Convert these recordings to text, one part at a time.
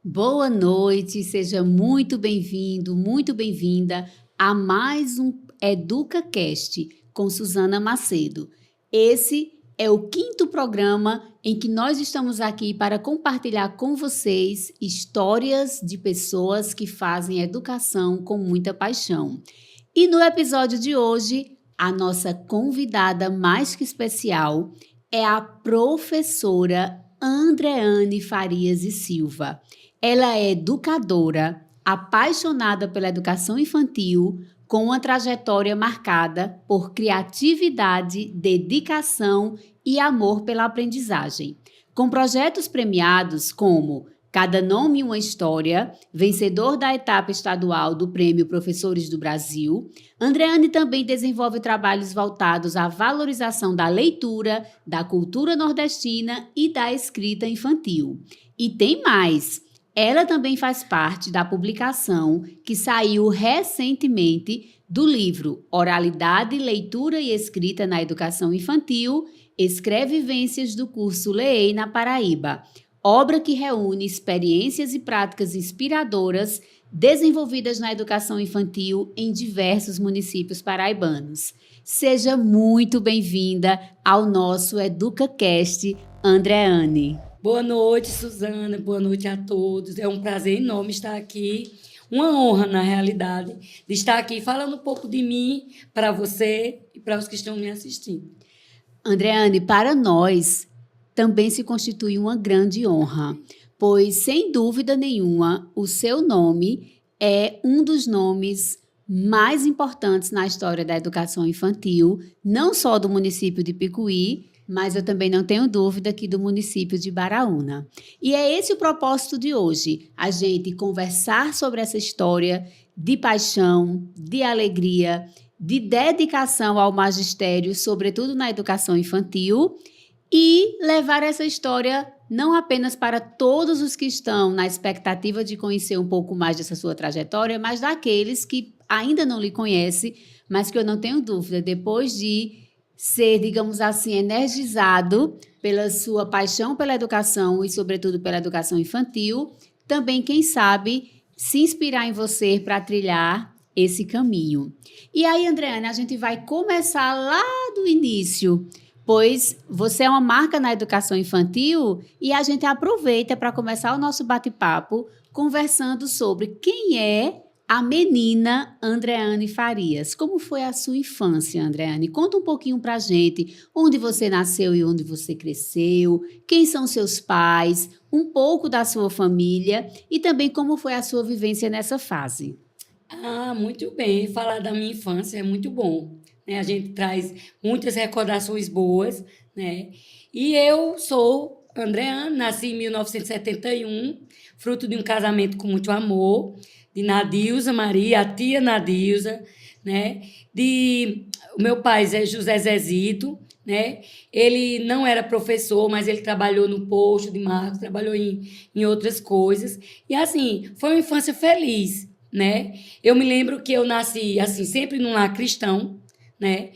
Boa noite, seja muito bem-vindo, muito bem-vinda a mais um EducaCast com Suzana Macedo. Esse é o quinto programa em que nós estamos aqui para compartilhar com vocês histórias de pessoas que fazem educação com muita paixão. E no episódio de hoje, a nossa convidada mais que especial é a professora Andreane Farias e Silva. Ela é educadora, apaixonada pela educação infantil, com uma trajetória marcada por criatividade, dedicação e amor pela aprendizagem. Com projetos premiados como Cada Nome Uma História, vencedor da etapa estadual do Prêmio Professores do Brasil, Andreane também desenvolve trabalhos voltados à valorização da leitura, da cultura nordestina e da escrita infantil. E tem mais! Ela também faz parte da publicação que saiu recentemente do livro Oralidade, Leitura e Escrita na Educação Infantil, Escrevivências do curso Leei na Paraíba, obra que reúne experiências e práticas inspiradoras desenvolvidas na educação infantil em diversos municípios paraibanos. Seja muito bem-vinda ao nosso EducaCast, Andreane. Boa noite, Suzana. Boa noite a todos. É um prazer enorme estar aqui. Uma honra, na realidade, de estar aqui falando um pouco de mim para você e para os que estão me assistindo. Andreane, para nós também se constitui uma grande honra, pois, sem dúvida nenhuma, o seu nome é um dos nomes mais importantes na história da educação infantil, não só do município de Picuí, mas eu também não tenho dúvida que do município de Baraúna. E é esse o propósito de hoje, a gente conversar sobre essa história de paixão, de alegria, de dedicação ao magistério, sobretudo na educação infantil, e levar essa história não apenas para todos os que estão na expectativa de conhecer um pouco mais dessa sua trajetória, mas daqueles que ainda não lhe conhecem, mas que eu não tenho dúvida, depois de ser, digamos assim, energizado pela sua paixão pela educação e, sobretudo, pela educação infantil, também, quem sabe, se inspirar em você para trilhar esse caminho. E aí, Andreane, a gente vai começar lá do início, pois você é uma marca na educação infantil e a gente aproveita para começar o nosso bate-papo conversando sobre quem é a menina Andreane Farias. Como foi a sua infância, Andreane? Conta um pouquinho para a gente onde você nasceu e onde você cresceu, quem são seus pais, um pouco da sua família e também como foi a sua vivência nessa fase. Muito bem. Falar da minha infância é muito bom, né? A gente traz muitas recordações boas, né? E eu sou Andreane, nasci em 1971, fruto de um casamento com muito amor, de Nadilza Maria, a tia Nadilza, né? O meu pai é José Zezito, né? Ele não era professor, mas ele trabalhou no posto de Marcos, trabalhou em outras coisas. E, assim, foi uma infância feliz, né? Eu me lembro que eu nasci, assim, sempre num lar cristão, né?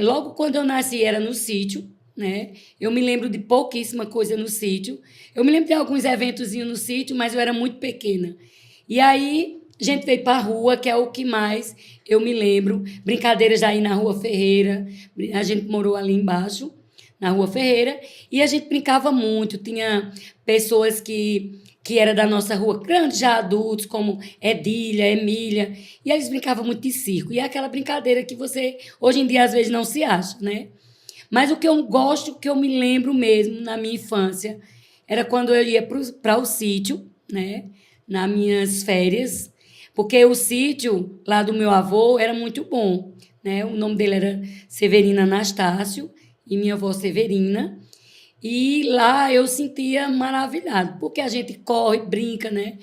Logo quando eu nasci era no sítio, né? Eu me lembro de pouquíssima coisa no sítio. Eu me lembro de alguns eventozinhos no sítio, mas eu era muito pequena. E aí a gente veio para a rua, que é o que mais eu me lembro. Brincadeiras aí na Rua Ferreira. A gente morou ali embaixo, na Rua Ferreira, e a gente brincava muito. Tinha pessoas que era da nossa rua, grandes já adultos, como Edília, Emília, e eles brincavam muito de circo. E é aquela brincadeira que você, hoje em dia, às vezes não se acha, né? Mas o que eu gosto, que eu me lembro mesmo na minha infância, era quando eu ia para o sítio, né? Nas minhas férias, porque o sítio lá do meu avô era muito bom, né? O nome dele era Severino Anastácio e minha avó Severina. E lá eu sentia maravilhado, porque a gente corre, brinca, né?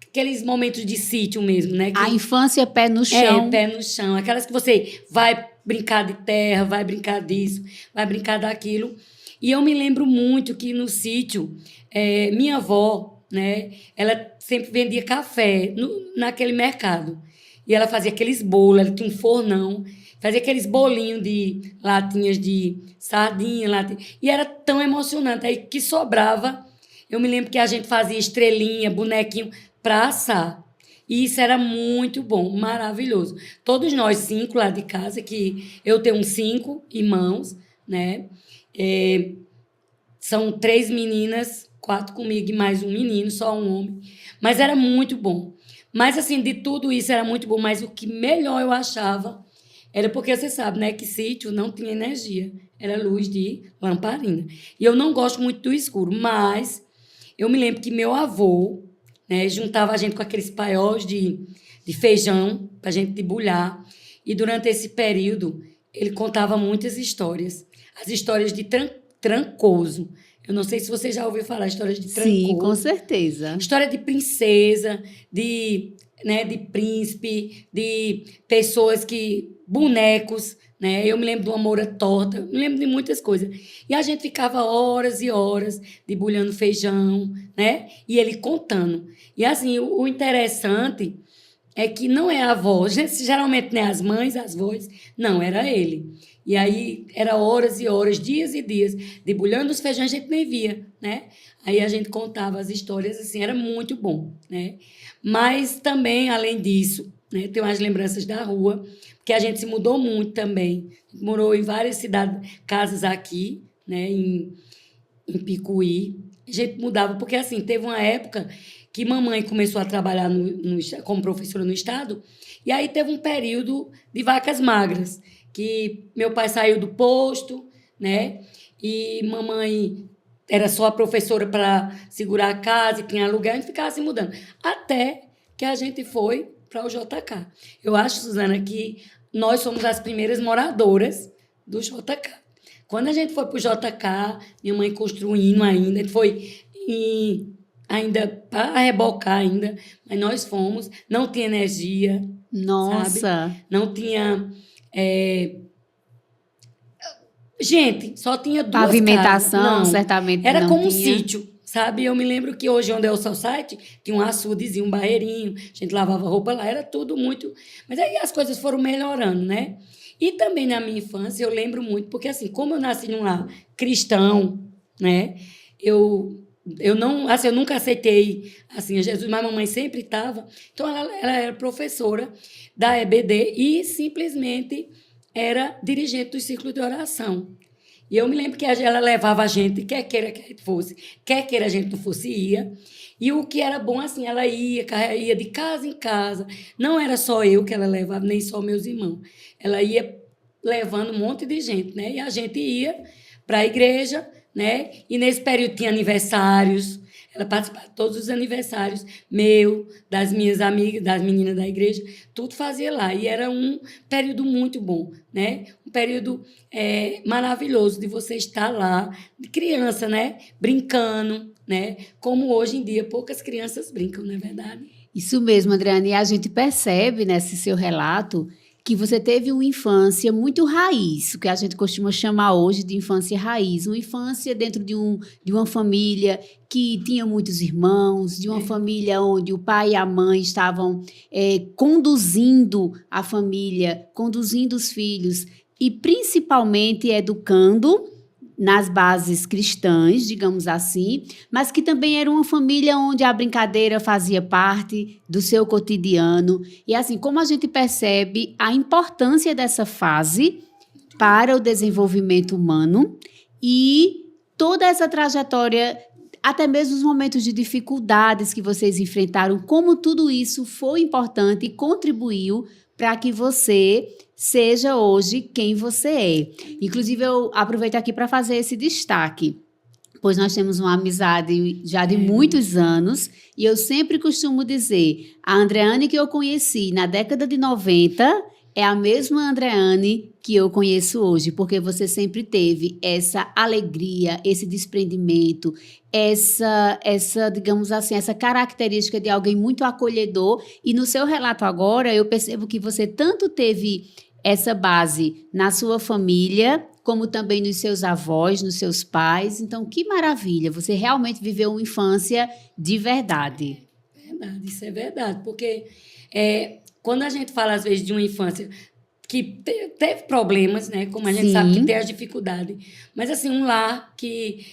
Aqueles momentos de sítio mesmo, né? A infância pé no chão. Pé no chão. Aquelas que você vai brincar de terra, vai brincar disso, vai brincar daquilo. E eu me lembro muito que no sítio, minha avó, né? Ela sempre vendia café naquele mercado. E ela fazia aqueles bolos, ela tinha um fornão, fazia aqueles bolinhos de latinhas de sardinha, e era tão emocionante. Aí que sobrava, Eu me lembro que a gente fazia estrelinha, bonequinho para assar. E isso era muito bom, maravilhoso. Todos nós 5 lá de casa, que eu tenho 5 irmãos, né? São 3 meninas, 4 comigo e mais um menino, só um homem. Mas era muito bom. Mas, assim, de tudo isso era muito bom. Mas o que melhor eu achava era porque você sabe, né, que sítio não tinha energia. Era luz de lamparina. E eu não gosto muito do escuro, mas eu me lembro que meu avô, né, juntava a gente com aqueles paióis de feijão para a gente debulhar. E durante esse período, ele contava muitas histórias. As histórias de Trancoso. Eu não sei se você já ouviu falar histórias de Trancoso. Sim, com certeza. História de princesa, de príncipe, de pessoas bonecos, né? Eu me lembro de uma moura torta, me lembro de muitas coisas. E a gente ficava horas e horas debulhando feijão, né? E ele contando. E assim, o interessante é que não é a avó, geralmente não é as mães, as vós, não, era ele. E aí era horas e horas, dias e dias, debulhando os feijões, a gente nem via, né? Aí a gente contava as histórias, assim, era muito bom, né? Mas também, além disso, né, tem umas lembranças da rua, porque a gente se mudou muito também. Morou em várias cidades, casas aqui, né, em Picuí. A gente mudava, porque assim, teve uma época que mamãe começou a trabalhar como professora no estado, e aí teve um período de vacas magras, que meu pai saiu do posto, né? E mamãe era só a professora para segurar a casa e tinha aluguel, a gente ficava se mudando. Até que a gente foi para o JK. Eu acho, Suzana, que nós somos as primeiras moradoras do JK. Quando a gente foi para o JK, minha mãe construindo ainda, a gente foi ainda para rebocar ainda, mas nós fomos, não tinha energia, Nossa. sabe? Não tinha... Gente, só tinha 2 Pavimentação, casas. Não, certamente era não como um tinha. sítio, sabe? Eu me lembro que hoje, onde é o Society, tinha um açudezinho, um barreirinho, a gente lavava roupa lá, era tudo muito... Mas aí as coisas foram melhorando, né? E também na minha infância, eu lembro muito, porque assim, como eu nasci num lar cristão, né? Eu não, assim, eu nunca aceitei assim, a Jesus, mas a mamãe sempre estava. Então, ela era professora da EBD e simplesmente era dirigente do círculo de oração. E eu me lembro que ela levava a gente, quer queira que a gente fosse, quer queira a gente não fosse, ia. E o que era bom, assim, ela ia de casa em casa. Não era só eu que ela levava, nem só meus irmãos. Ela ia levando um monte de gente, né? E a gente ia para a igreja, né? E nesse período tinha aniversários. Ela participava de todos os aniversários, meu, das minhas amigas, das meninas da igreja, tudo fazia lá. E era um período muito bom, né? Um período maravilhoso de você estar lá, de criança, né? Brincando, né? Como hoje em dia poucas crianças brincam, não é verdade? Isso mesmo, Adriane. E a gente percebe nesse seu relato que você teve uma infância muito raiz, o que a gente costuma chamar hoje de infância raiz. Uma infância dentro de uma família que tinha muitos irmãos, de uma família onde o pai e a mãe estavam conduzindo a família, conduzindo os filhos e principalmente educando nas bases cristãs, digamos assim, mas que também era uma família onde a brincadeira fazia parte do seu cotidiano. E assim, como a gente percebe a importância dessa fase para o desenvolvimento humano e toda essa trajetória, até mesmo os momentos de dificuldades que vocês enfrentaram, como tudo isso foi importante e contribuiu para que você seja hoje quem você é. Inclusive, eu aproveito aqui para fazer esse destaque, pois nós temos uma amizade já de muitos anos, e eu sempre costumo dizer, a Andreane que eu conheci na década de 90 é a mesma Andreane que eu conheço hoje, porque você sempre teve essa alegria, esse desprendimento, essa, digamos assim, essa característica de alguém muito acolhedor. E no seu relato agora, eu percebo que você tanto teve essa base na sua família, como também nos seus avós, nos seus pais. Então, que maravilha! Você realmente viveu uma infância de verdade. Verdade, isso é verdade, porque quando a gente fala, às vezes, de uma infância que teve problemas, né? Como a gente Sim. sabe que tem as dificuldades. Mas, assim, um lar que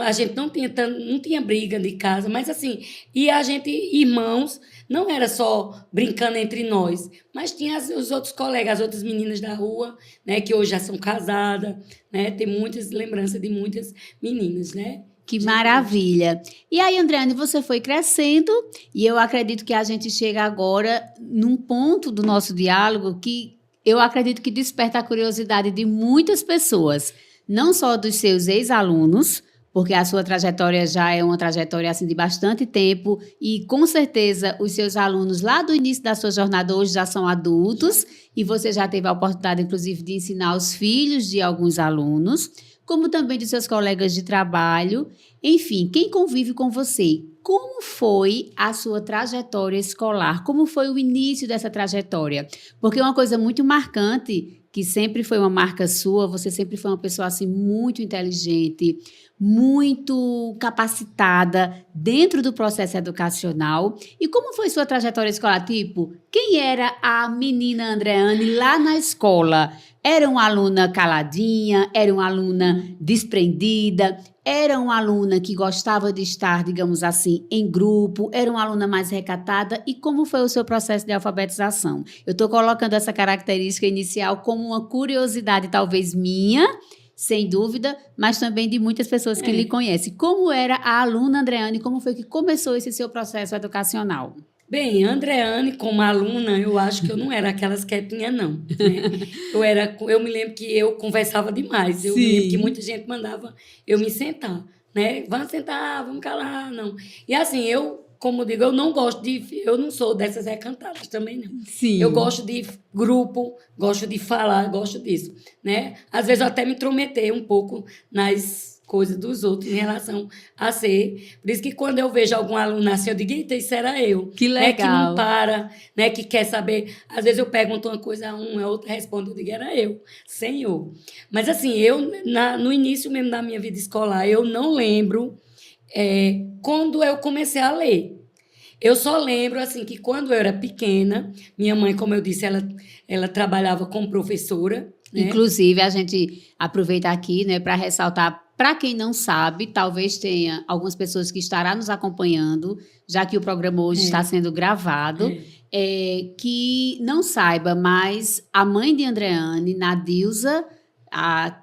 a gente não tinha briga de casa, mas, assim, e a gente, irmãos, não era só brincando entre nós, mas tinha os outros colegas, as outras meninas da rua, né? Que hoje já são casadas, né? Tem muitas lembranças de muitas meninas, né? Que maravilha! E aí, Andreane, você foi crescendo e eu acredito que a gente chega agora num ponto do nosso diálogo que eu acredito que desperta a curiosidade de muitas pessoas, não só dos seus ex-alunos, porque a sua trajetória já é uma trajetória assim de bastante tempo e com certeza os seus alunos lá do início da sua jornada hoje já são adultos e você já teve a oportunidade, inclusive, de ensinar os filhos de alguns alunos, como também de seus colegas de trabalho, enfim, quem convive com você. Como foi a sua trajetória escolar? Como foi o início dessa trajetória? Porque uma coisa muito marcante, que sempre foi uma marca sua, você sempre foi uma pessoa assim muito inteligente, muito capacitada dentro do processo educacional. E como foi sua trajetória escolar? Tipo, quem era a menina Andreane lá na escola? Era uma aluna caladinha? Era uma aluna desprendida? Era uma aluna que gostava de estar, digamos assim, em grupo? Era uma aluna mais recatada? E como foi o seu processo de alfabetização? Eu estou colocando essa característica inicial como uma curiosidade, talvez minha, sem dúvida, mas também de muitas pessoas que lhe conhecem. Como era a aluna Andreane? Como foi que começou esse seu processo educacional? Bem, Andreane, como aluna, eu acho que eu não era aquelas quietinhas, não. Né? Eu me lembro que eu conversava demais. Eu me lembro que muita gente mandava eu me sentar. Né? Vamos sentar, vamos calar, não. E assim, como eu digo, eu não sou dessas recantadas também, não. Sim. Eu gosto de grupo, gosto de falar, gosto disso. Né? Às vezes eu até me intrometer um pouco nas coisas dos outros em relação a ser. Por isso que quando eu vejo algum aluno assim, eu digo, eita, isso era eu. Que legal. Né? Que não para, né? Que quer saber. Às vezes eu pergunto uma coisa a um, a outra responde, eu digo, era eu, senhor. Mas assim, no início mesmo da minha vida escolar, eu não lembro quando eu comecei a ler. Eu só lembro, assim, que quando eu era pequena, minha mãe, como eu disse, ela trabalhava como professora. Né? Inclusive, a gente aproveita aqui, né, para ressaltar, para quem não sabe, talvez tenha algumas pessoas que estarão nos acompanhando, já que o programa hoje está sendo gravado, que não saiba, mas a mãe de Andreane, Nadilza, a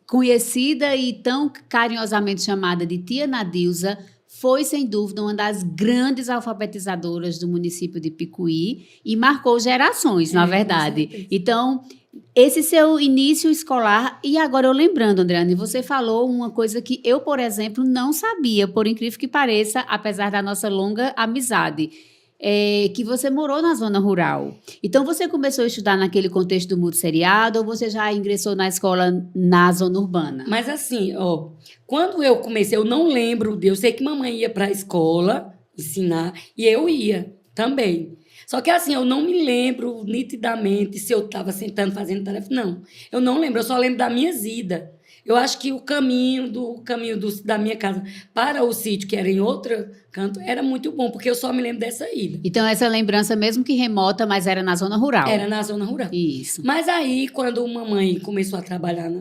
conhecida e tão carinhosamente chamada de tia Nadilza, foi, sem dúvida, uma das grandes alfabetizadoras do município de Picuí e marcou gerações, na verdade. Então, esse seu início escolar, e agora eu lembrando, Andreane, você falou uma coisa que eu, por exemplo, não sabia, por incrível que pareça, apesar da nossa longa amizade, que você morou na zona rural. Então, você começou a estudar naquele contexto do mundo seriado ou você já ingressou na escola na zona urbana? Mas assim, quando eu comecei, eu não lembro, eu sei que mamãe ia para a escola ensinar e eu ia também. Só que assim, eu não me lembro nitidamente se eu estava sentando fazendo tarefa, não. Eu não lembro, eu só lembro das minhas idas. Eu acho que o caminho da minha casa para o sítio, que era em outro canto, era muito bom, porque eu só me lembro dessa ida. Então, essa lembrança, mesmo que remota, mas era na zona rural. Era na zona rural. Isso. Mas aí, quando mamãe começou a trabalhar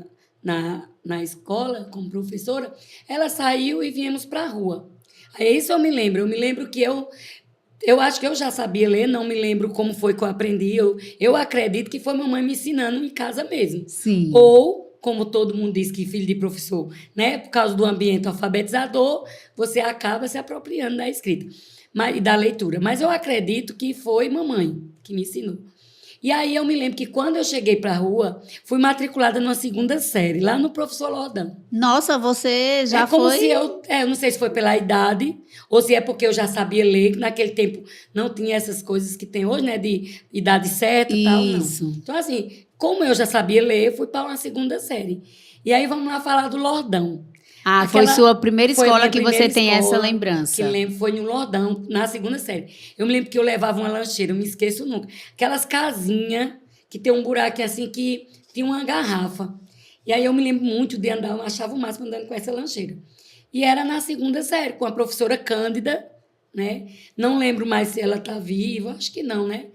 na escola como professora, ela saiu e viemos para a rua. Aí isso eu me lembro. Eu me lembro que eu acho que eu já sabia ler, não me lembro como foi que eu aprendi. Eu acredito que foi mamãe me ensinando em casa mesmo. Sim. Ou, como todo mundo diz que filho de professor, né, por causa do ambiente alfabetizador, você acaba se apropriando da escrita e da leitura. Mas eu acredito que foi mamãe que me ensinou. E aí eu me lembro que quando eu cheguei para a rua, fui matriculada numa 2ª série, lá no Professor Lordão. Nossa, você já foi... como se eu não sei se foi pela idade, ou se é porque eu já sabia ler, que naquele tempo não tinha essas coisas que tem hoje, né, de idade certa e tal, não. Então, assim, como eu já sabia ler, fui para uma 2ª série. E aí vamos lá falar do Lordão. Foi sua primeira escola que você tem essa lembrança. Que lembro, foi no Lordão, na 2ª série. Eu me lembro que eu levava uma lancheira, eu me esqueço nunca. Aquelas casinhas que tem um buraquinho assim que tinha uma garrafa. E aí eu me lembro muito de andar, eu achava o máximo andando com essa lancheira. E era na 2ª série, com a professora Cândida, né? Não lembro mais se ela está viva, acho que não, né?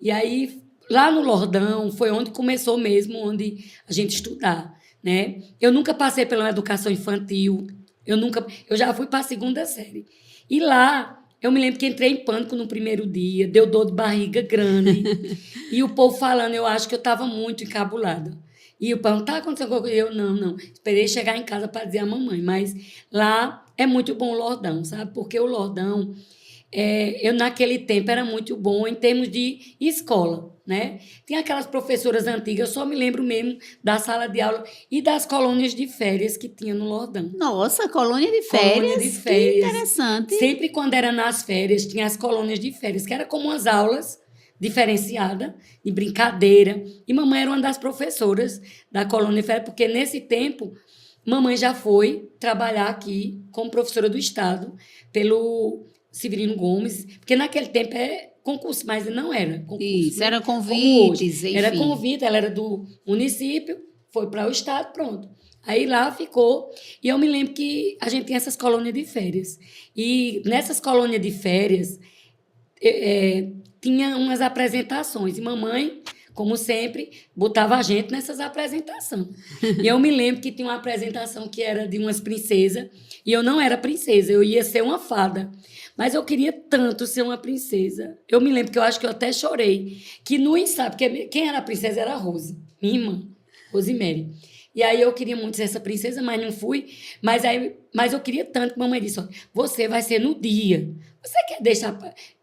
E aí lá no Lordão foi onde começou mesmo, onde a gente estudar, né? Eu nunca passei pela educação infantil, eu já fui para a segunda série. E lá, eu me lembro que entrei em pânico no primeiro dia, deu dor de barriga grande, e o povo falando, eu acho que eu estava muito encabulada. E o pão, tá acontecendo alguma coisa? Eu, não. Esperei chegar em casa para dizer à mamãe, mas lá é muito bom o Lordão, sabe? Porque o Lordão, eu naquele tempo era muito bom em termos de escola, né? Tinha aquelas professoras antigas, eu só me lembro mesmo da sala de aula e das colônias de férias que tinha no Lordão. Nossa, colônia de Colônia de férias? Que férias. interessante. Sempre quando era nas férias, tinha as colônias de férias, que era como umas aulas diferenciadas, de brincadeira. E mamãe era uma das professoras da colônia de férias, porque nesse tempo, mamãe já foi trabalhar aqui como professora do Estado, pelo Severino Gomes, porque naquele tempo concurso, mas não era concurso. Isso, né? eram Como convites, hoje. enfim. Era convite, ela era do município, foi para o Estado, pronto. Aí lá ficou, e eu me lembro que a gente tinha essas colônias de férias. E nessas colônias de férias, tinha umas apresentações. E mamãe, como sempre, botava a gente nessas apresentações. E eu me lembro que tinha uma apresentação que era de umas princesas, e eu não era princesa, eu ia ser uma fada. Mas eu queria tanto ser uma princesa. Eu me lembro que eu acho que eu até chorei. Que no ensaio, porque quem era a princesa era a Rose, minha irmã, Rosemary. E aí eu queria muito ser essa princesa, mas não fui. Mas eu queria tanto que mamãe disse, ó, você vai ser no dia. Você quer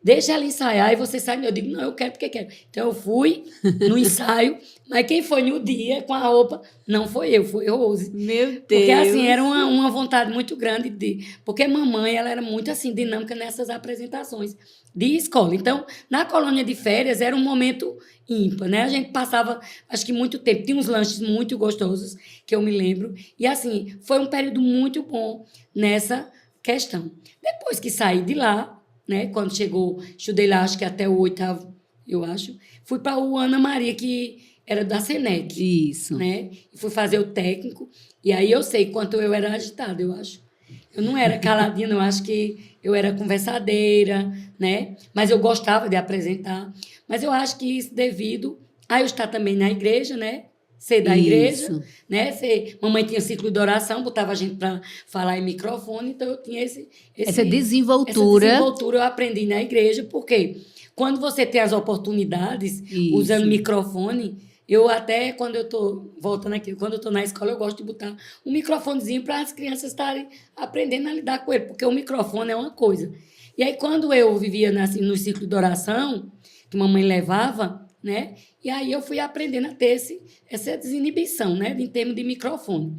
deixa ela ensaiar e você sai? Eu digo, não, eu quero porque quero. Então eu fui no ensaio, mas quem foi no dia com a roupa não foi eu, foi Rose. Meu Deus. Porque assim, era uma vontade muito grande porque mamãe, ela era muito assim dinâmica nessas apresentações de escola. Então, na colônia de férias era um momento ímpar, né? A gente passava, acho que muito tempo, tinha uns lanches muito gostosos, que eu me lembro, e assim, foi um período muito bom nessa questão. Depois que saí de lá, né, quando chegou, estudei lá, acho que até o 8º, eu acho, fui para o Ana Maria, que era da Senec. Isso. Né? E fui fazer o técnico, e aí eu sei quanto eu era agitada, eu acho. Eu não era caladinha, eu acho que eu era conversadeira, né? Mas eu gostava de apresentar. Mas eu acho que isso devido a eu estar também na igreja, né? Ser da igreja, né? Mamãe tinha ciclo de oração, botava a gente para falar em microfone, então eu tinha essa desenvoltura. Essa desenvoltura eu aprendi na igreja, porque quando você tem as oportunidades, usando microfone, eu até, quando eu estou voltando aqui, quando eu estou na escola, eu gosto de botar um microfonezinho para as crianças estarem aprendendo a lidar com ele, porque o microfone é uma coisa. E aí, quando eu vivia assim, no ciclo de oração, que mamãe levava, né? E aí eu fui aprendendo a ter essa desinibição, né? Em termos de microfone.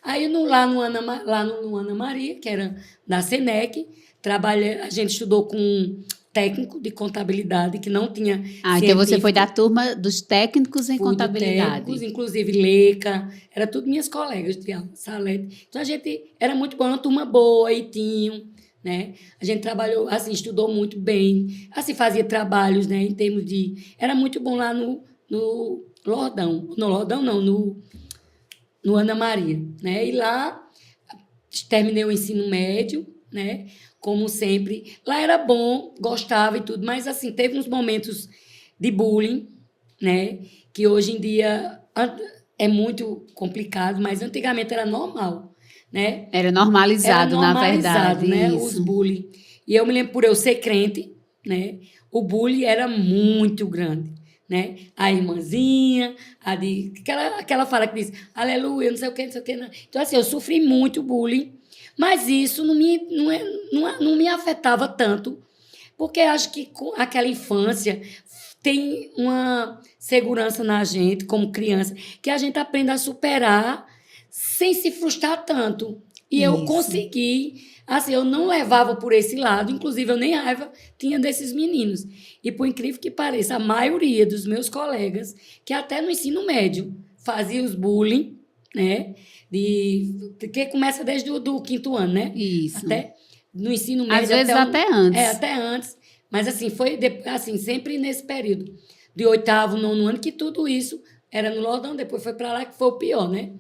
Aí, lá no Ana Maria, que era da Senec, a gente estudou com técnico de contabilidade, que não tinha então você foi da turma dos técnicos em fui contabilidade. Técnicos, inclusive Leca, era tudo minhas colegas de aula, Salete. Então a gente era muito boa, uma turma boa, e tinha, né? A gente trabalhou, assim, estudou muito bem, assim, fazia trabalhos, né, em termos de... Era muito bom lá no Lordão. No Lordão, não, no Ana Maria, né? E lá terminei o ensino médio, né? Como sempre. Lá era bom, gostava e tudo, mas assim, teve uns momentos de bullying, né? Que hoje em dia é muito complicado, mas antigamente era normal, né? Era normalizado, na verdade, né? isso. Os bullying. E eu me lembro, por eu ser crente, né? O bullying era muito grande, né? A irmãzinha, aquela fala que diz, aleluia, não sei o que, não sei o que. Não. Então, assim, eu sofri muito bullying, mas isso não me afetava tanto, porque acho que com aquela infância tem uma segurança na gente, como criança, que a gente aprende a superar sem se frustrar tanto. E eu consegui, assim, eu não levava por esse lado, inclusive eu nem raiva tinha desses meninos. E por incrível que pareça, a maioria dos meus colegas, que até no ensino médio fazia os bullying, né? Que começa desde o 5º ano, né? Isso. Até no ensino médio. Às vezes até antes. Até antes. Mas assim, foi assim, sempre nesse período. De 8º, 9º ano, que tudo isso era no Lordão, depois foi para lá, que foi o pior, né?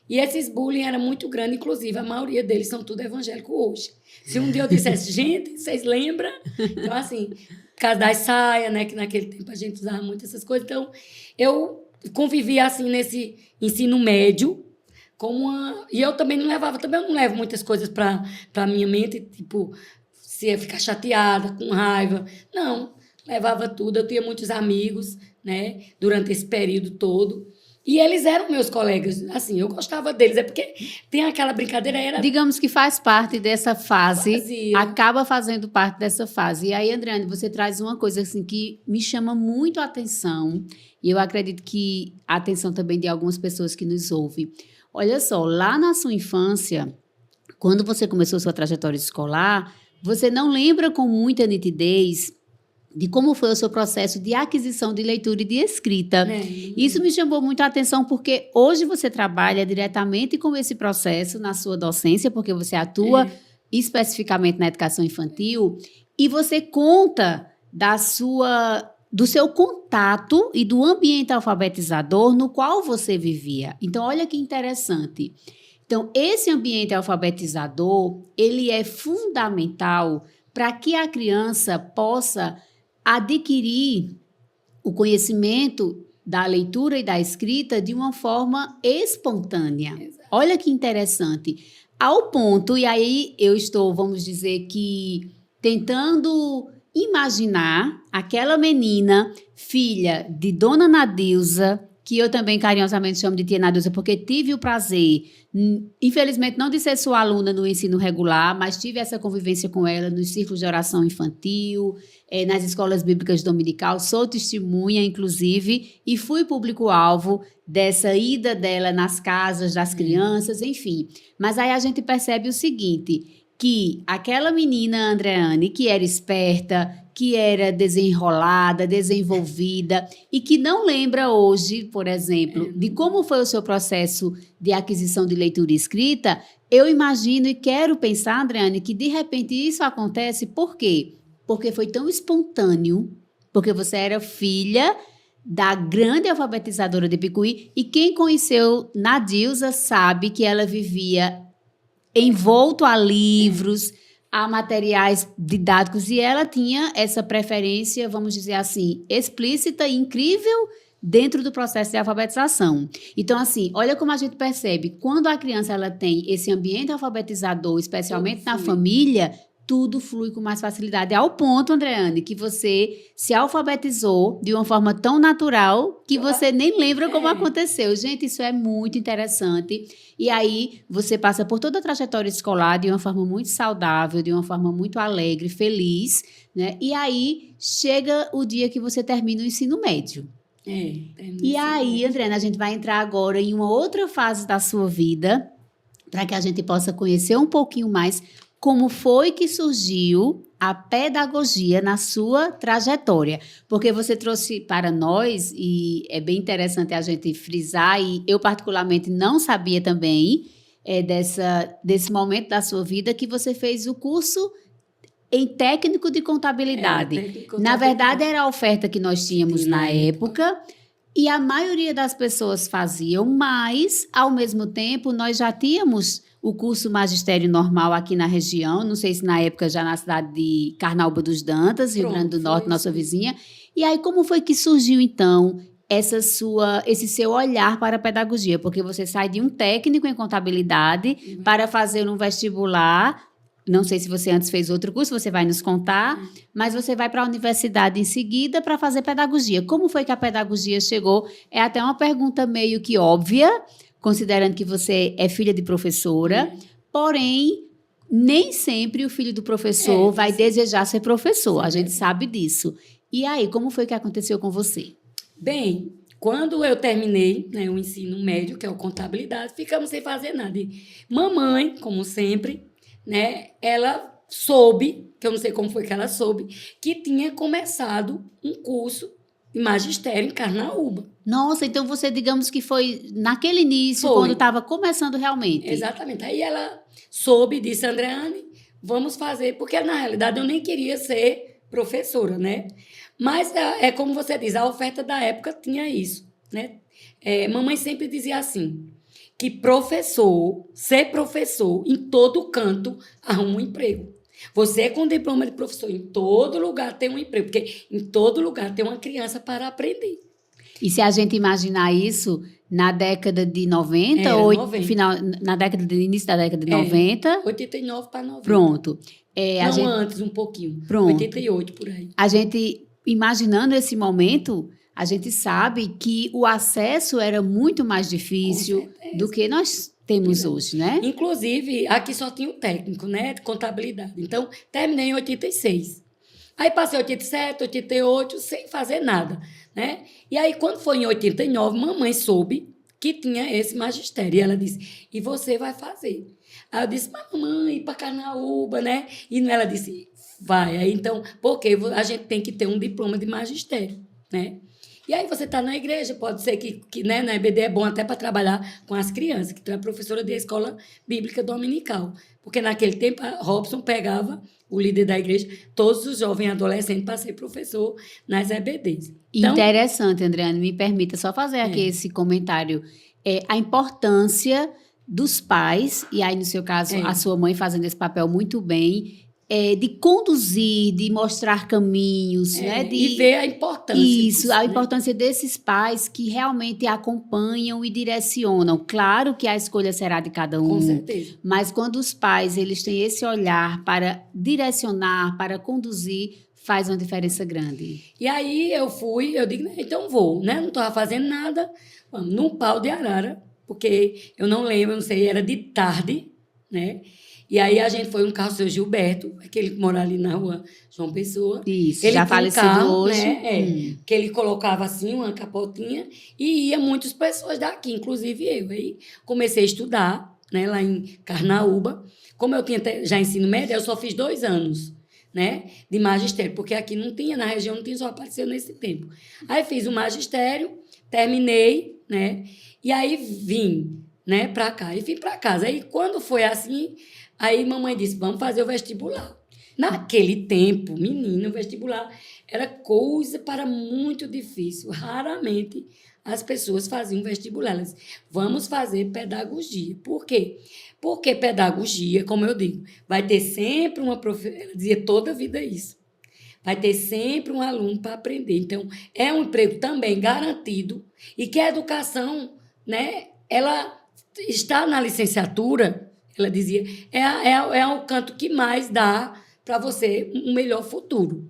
E esses bullying era muito grande, inclusive a maioria deles são tudo evangélico hoje. Se um dia eu dissesse, gente, vocês lembram? Então, assim, por causa das saias, né, que naquele tempo a gente usava muito essas coisas. Então, eu convivia, assim, nesse ensino médio, e eu também eu não levo muitas coisas para a minha mente, tipo, se ia ficar chateada, com raiva. Não, levava tudo. Eu tinha muitos amigos, né, durante esse período todo. E eles eram meus colegas, assim, eu gostava deles, é porque tem aquela brincadeira, era... Digamos que faz parte dessa fase, Fazia. acaba fazendo parte dessa fase. E aí, Andreane, você traz uma coisa assim que me chama muito a atenção, e eu acredito que a atenção também de algumas pessoas que nos ouvem. Olha só, lá na sua infância, quando você começou sua trajetória escolar, você não lembra com muita nitidez de como foi o seu processo de aquisição de leitura e de escrita. Isso me chamou muito a atenção porque hoje você trabalha diretamente com esse processo na sua docência, porque você atua especificamente na educação infantil, e você conta do seu contato e do ambiente alfabetizador no qual você vivia. Então, olha que interessante. Então, esse ambiente alfabetizador, ele é fundamental para que a criança possa adquirir o conhecimento da leitura e da escrita de uma forma espontânea. Exato. Olha que interessante. Ao ponto, e aí eu estou, vamos dizer que, tentando imaginar aquela menina, filha de Dona Nadilza, que eu também carinhosamente chamo de tia Nadilza, porque tive o prazer, infelizmente não de ser sua aluna no ensino regular, mas tive essa convivência com ela nos círculos de oração infantil, nas escolas bíblicas dominical, sou testemunha, inclusive, e fui público-alvo dessa ida dela nas casas das crianças, enfim. Mas aí a gente percebe o seguinte, que aquela menina Andreane, que era esperta, que era desenrolada, desenvolvida e que não lembra hoje, por exemplo, de como foi o seu processo de aquisição de leitura e escrita, eu imagino e quero pensar, Andreane, que de repente isso acontece por quê? Porque foi tão espontâneo, porque você era filha da grande alfabetizadora de Picuí e quem conheceu Nadilza sabe que ela vivia envolto a livros, a materiais didáticos, e ela tinha essa preferência, vamos dizer assim, explícita e incrível dentro do processo de alfabetização. Então, assim, olha como a gente percebe, quando a criança ela tem esse ambiente alfabetizador, especialmente na família, tudo flui com mais facilidade. Ao ponto, Andreane, que você se alfabetizou de uma forma tão natural que você nem lembra como aconteceu. Gente, isso é muito interessante. E aí, você passa por toda a trajetória escolar de uma forma muito saudável, de uma forma muito alegre, feliz, né? E aí, chega o dia que você termina o ensino médio. E aí, Andreane, a gente vai entrar agora em uma outra fase da sua vida, para que a gente possa conhecer um pouquinho mais como foi que surgiu a pedagogia na sua trajetória? Porque você trouxe para nós, e é bem interessante a gente frisar, e eu particularmente não sabia também desse momento da sua vida que você fez o curso em técnico de contabilidade. Na verdade, era a oferta que nós tínhamos na época, e a maioria das pessoas faziam, mas, ao mesmo tempo, nós já tínhamos o curso magistério normal aqui na região, não sei se na época já na cidade de Carnaúba dos Dantas, Rio Grande do Norte, nossa vizinha. E aí, como foi que surgiu, então, esse seu olhar para a pedagogia? Porque você sai de um técnico em contabilidade para fazer um vestibular. Não sei se você antes fez outro curso, você vai nos contar, mas você vai para a universidade em seguida para fazer pedagogia. Como foi que a pedagogia chegou? É até uma pergunta meio que óbvia, considerando que você é filha de professora, porém, nem sempre o filho do professor vai desejar ser professor, a gente sabe disso. E aí, como foi que aconteceu com você? Bem, quando eu terminei, né, o ensino médio, que é o contabilidade, ficamos sem fazer nada. E mamãe, como sempre, né, ela soube, que eu não sei como foi que ela soube, que tinha começado um curso de magistério em Carnaúba. Nossa, então você, digamos que foi naquele início, quando estava começando realmente. Exatamente. Aí ela soube e disse, Andreane, vamos fazer, porque na realidade eu nem queria ser professora, né? Mas é como você diz, a oferta da época tinha isso, né? Mamãe sempre dizia assim, que ser professor, em todo canto, arruma um emprego. Você com diploma de professor, em todo lugar tem um emprego, porque em todo lugar tem uma criança para aprender. E se a gente imaginar isso na década de 90, Era ou 90. final, na década de início da década de 90, 89 para 90. pronto. Não, antes um pouquinho. Pronto. 88 por aí. A gente, imaginando esse momento, a gente sabe que o acesso era muito mais difícil do que nós temos hoje, né? Inclusive, aqui só tinha o técnico, né, de contabilidade. Então, terminei em 86. Aí passei 87, 88, sem fazer nada, né? E aí, quando foi em 89, mamãe soube que tinha esse magistério. E ela disse, e você vai fazer. Aí eu disse, mas mamãe, ir para Carnaúba, né? E ela disse, vai. Aí, então, porque a gente tem que ter um diploma de magistério, né? E aí você está na igreja, pode ser que né, na EBD é bom até para trabalhar com as crianças, que tu é professora de escola bíblica dominical. Porque naquele tempo, a Robson pegava, o líder da igreja, todos os jovens adolescentes para ser professor nas EBDs. Então, interessante, Andreane, me permita só fazer aqui esse comentário. A importância dos pais, e aí no seu caso a sua mãe fazendo esse papel muito bem, de conduzir, de mostrar caminhos, né? E ver a importância. Isso, a importância desses pais que realmente acompanham e direcionam. Claro que a escolha será de cada um. Com certeza. Mas quando os pais eles têm esse olhar para direcionar, para conduzir, faz uma diferença grande. E aí eu digo, então vou, né? Não estava fazendo nada, vamos, num pau de arara, porque eu não lembro, não sei, era de tarde, né? E aí a gente foi um carro, o seu Gilberto, aquele que mora ali na rua João Pessoa. Isso, ele já falecido hoje. Né? Que ele colocava assim uma capotinha e ia muitas pessoas daqui, inclusive eu. Aí comecei a estudar, né, lá em Carnaúba. Como eu tinha já ensino médio, eu só fiz 2 anos, né, de magistério, porque aqui não tinha, na região não tinha, só apareceu nesse tempo. Aí fiz o magistério, terminei, né, e aí vim, né, para cá, e vim para casa. Aí quando foi assim, aí mamãe disse, vamos fazer o vestibular. Naquele tempo, menino, o vestibular era coisa para muito difícil. Raramente as pessoas faziam vestibular. Elas vamos fazer pedagogia. Por quê? Porque pedagogia, como eu digo, vai ter sempre uma professora, ela dizia toda a vida isso, vai ter sempre um aluno para aprender. Então, é um emprego também garantido e que a educação, né, ela está na licenciatura, ela dizia, é o canto que mais dá para você um melhor futuro.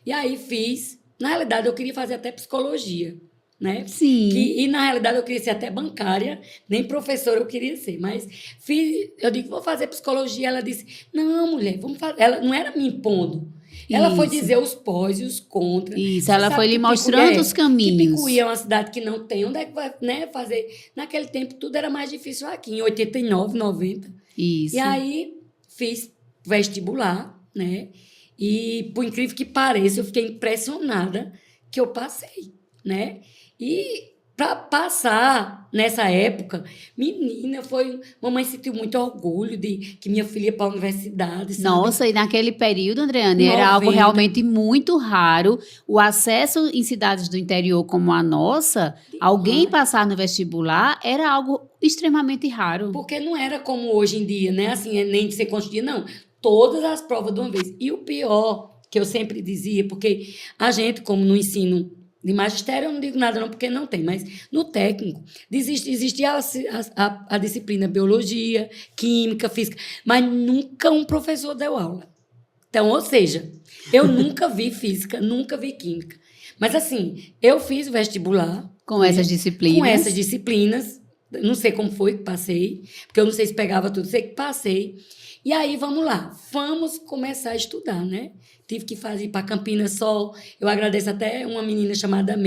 E aí fiz, na realidade eu queria fazer até psicologia, né? Sim. E na realidade eu queria ser até bancária, nem professora eu queria ser, mas eu digo, vou fazer psicologia. Ela disse, não, mulher, vamos fazer. Ela não era me impondo. Ela foi dizer os pós e os contras. Isso, ela foi lhe mostrando os caminhos. Picuí é uma cidade que não tem, onde é que vai, né, fazer? Naquele tempo tudo era mais difícil aqui, em 89, 90. Isso. E aí fiz vestibular, né? E, por incrível que pareça, eu fiquei impressionada que eu passei, né? E para passar nessa época, menina, mamãe sentiu muito orgulho de que minha filha ia para a universidade, sabe? Nossa, e naquele período, Andreane, era algo realmente muito raro. O acesso em cidades do interior como a nossa, alguém passar no vestibular era algo extremamente raro. Porque não era como hoje em dia, né? Assim, nem de ser construído, não. Todas as provas de uma vez. E o pior, que eu sempre dizia, porque a gente, como no ensino de magistério, eu não digo nada não, porque não tem, mas no técnico existia a disciplina biologia, química, física, mas nunca um professor deu aula. Então, ou seja, eu nunca vi física, nunca vi química. Mas assim, eu fiz o vestibular. Com essas disciplinas. Com essas disciplinas. Não sei como foi que passei, porque eu não sei se pegava tudo, sei que passei. E aí, vamos lá, vamos começar a estudar, né? Tive que fazer para Campinas Sol. Eu agradeço até uma menina chamada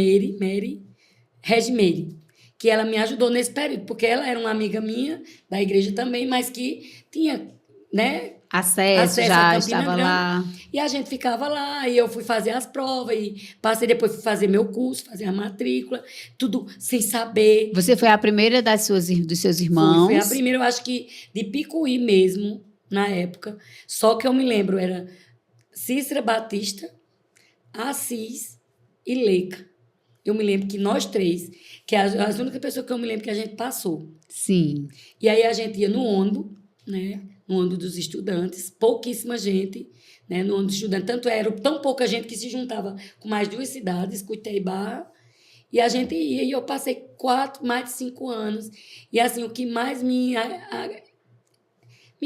Regimere, que ela me ajudou nesse período, porque ela era uma amiga minha da igreja também, mas que tinha, né, acesso já estava Grande, lá. E a gente ficava lá, e eu fui fazer as provas, e passei depois, fui fazer meu curso, fazer a matrícula, tudo sem saber. Você foi a primeira dos seus irmãos? Fui a primeira, eu acho que de Picuí mesmo, na época. Só que eu me lembro, era Cícera Batista, Assis e Leica. eu me lembro que nós três, que é as únicas pessoas que eu me lembro que a gente passou. Sim. E aí a gente ia no ônibus, né? No ônibus dos estudantes, pouquíssima gente, né? No ônibus dos estudantes, tanto era tão pouca gente que se juntava com mais 2 cidades, Cuité e Barra, e a gente ia, e eu passei mais de 5 anos. E assim, o que mais me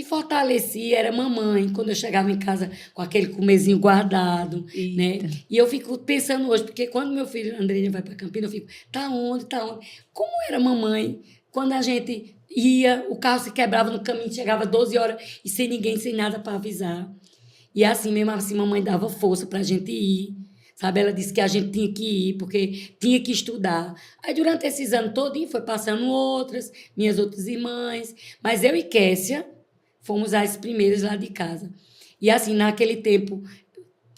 fortalecia era mamãe, quando eu chegava em casa com aquele comezinho guardado, né? E eu fico pensando hoje, porque quando meu filho Andreinha vai para Campinas, eu fico, tá onde? Como era mamãe? Quando a gente ia, o carro se quebrava no caminho, chegava 12 horas e sem ninguém, sem nada para avisar. E assim, mesmo assim, mamãe dava força para a gente ir, sabe? Ela disse que a gente tinha que ir, porque tinha que estudar. Aí, durante esses anos todinho, foi passando minhas outras irmãs, mas eu e Kessia fomos as primeiras lá de casa. E assim, naquele tempo,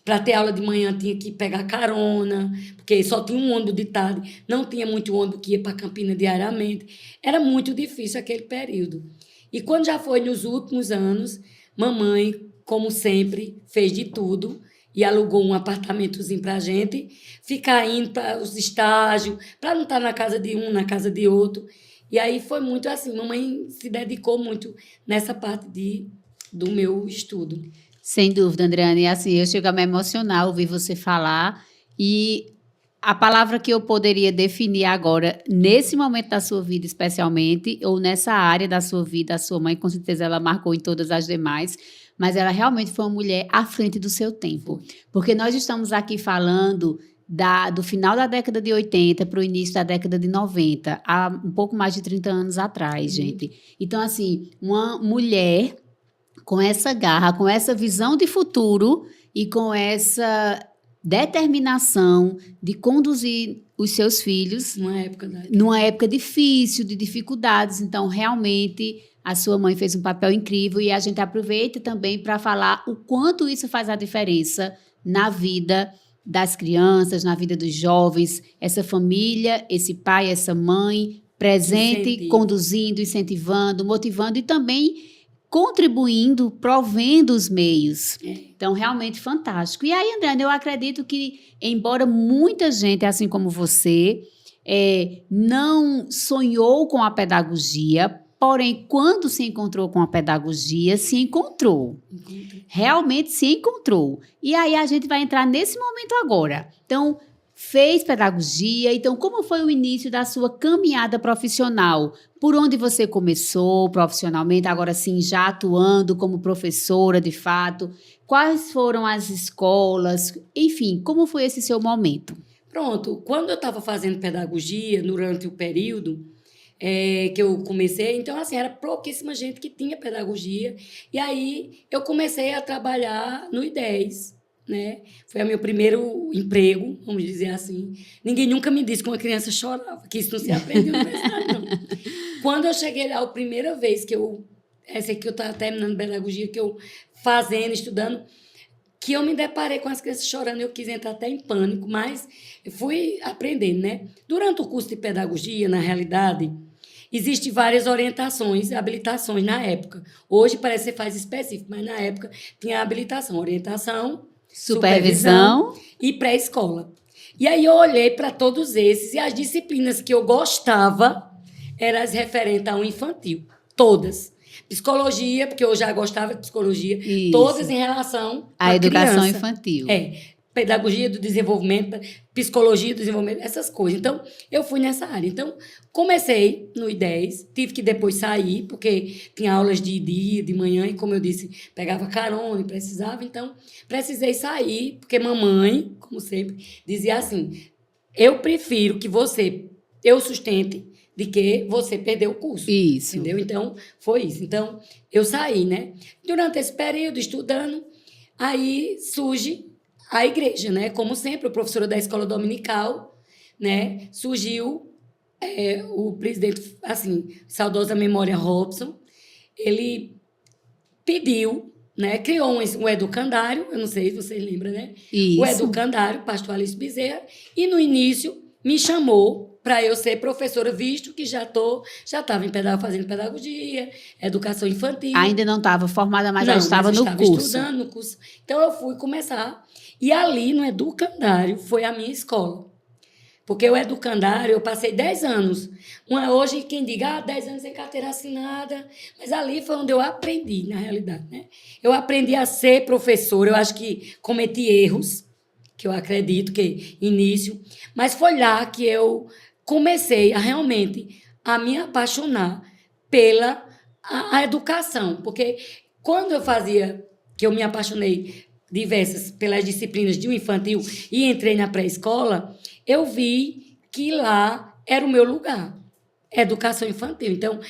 para ter aula de manhã, tinha que pegar carona, porque só tinha um ônibus de tarde, não tinha muito ônibus que ia para Campinas diariamente. Era muito difícil aquele período. E quando já foi nos últimos anos, mamãe, como sempre, fez de tudo e alugou um apartamentozinho para a gente ficar indo para os estágios, para não estar na casa de um, na casa de outro. E aí foi muito assim, mamãe se dedicou muito nessa parte do meu estudo. Sem dúvida, Andreane. E assim, eu chego a me emocionar ouvir você falar. E a palavra que eu poderia definir agora, nesse momento da sua vida especialmente, ou nessa área da sua vida, a sua mãe, com certeza ela marcou em todas as demais, mas ela realmente foi uma mulher à frente do seu tempo. Porque nós estamos aqui falando do final da década de 80 para o início da década de 90, há um pouco mais de 30 anos atrás, gente. Então, assim, uma mulher com essa garra, com essa visão de futuro e com essa determinação de conduzir os seus filhos numa época difícil, de dificuldades. Então, realmente, a sua mãe fez um papel incrível e a gente aproveita também para falar o quanto isso faz a diferença na vida das crianças, na vida dos jovens, essa família, esse pai, essa mãe, presente, conduzindo, incentivando, motivando e também contribuindo, provendo os meios. Então, realmente fantástico. E aí, Andréane, eu acredito que, embora muita gente, assim como você, não sonhou com a pedagogia, porém, quando se encontrou com a pedagogia, se encontrou. Realmente se encontrou. E aí, a gente vai entrar nesse momento agora. Então, fez pedagogia. Então, como foi o início da sua caminhada profissional? Por onde você começou profissionalmente, agora sim, já atuando como professora, de fato? Quais foram as escolas? Enfim, como foi esse seu momento? Pronto, quando eu estava fazendo pedagogia, durante o período que eu comecei, então, assim, era pouquíssima gente que tinha pedagogia. E aí, eu comecei a trabalhar no I10, né? Foi o meu primeiro emprego, vamos dizer assim. Ninguém nunca me disse que uma criança chorava, que isso não se aprende na universidade, não. Quando eu cheguei lá, a primeira vez que essa aqui eu estava terminando pedagogia, que eu fazendo, estudando, que eu me deparei com as crianças chorando, eu quis entrar até em pânico, mas eu fui aprendendo, né? Durante o curso de pedagogia, na realidade, existem várias orientações, habilitações na época. Hoje parece que você faz específico, mas na época tinha habilitação, orientação, supervisão e pré-escola. E aí eu olhei para todos esses e as disciplinas que eu gostava eram as referentes ao infantil, todas. Psicologia, porque eu já gostava de psicologia, isso. Todas em relação à educação criança. Infantil. Pedagogia do desenvolvimento, psicologia do desenvolvimento, essas coisas. Então, eu fui nessa área. Então, comecei no I10, tive que depois sair, porque tinha aulas de dia, de manhã, e como eu disse, pegava carona e precisava. Então, precisei sair, porque mamãe, como sempre, dizia assim, eu prefiro que eu sustente, de que você perdeu o curso. Isso. Entendeu? Então, foi isso. Então, eu saí, né? Durante esse período, estudando, aí surge a igreja, né? Como sempre, o professor da escola dominical, né? Surgiu o presidente, assim, saudosa memória Robson, ele pediu, né? Criou um educandário, eu não sei se vocês lembram, né? Isso. O educandário, pastor Alice Bezerra, e no início me chamou para eu ser professora, visto que já estava fazendo pedagogia, educação infantil. Ainda não estava formada, mas já estava no curso. Estudando no curso. Então, eu fui começar. E ali, no educandário, foi a minha escola. Porque o educandário, eu passei 10 anos. Hoje, quem diga, 10 anos sem carteira assinada. Mas ali foi onde eu aprendi, na realidade, né? Eu aprendi a ser professora. Eu acho que cometi erros, que eu acredito que início. Mas foi lá que eu comecei a realmente a me apaixonar pela a educação. Porque quando eu fazia, que eu me apaixonei diversas pelas disciplinas de um infantil e entrei na pré-escola, eu vi que lá era o meu lugar, educação infantil. Então,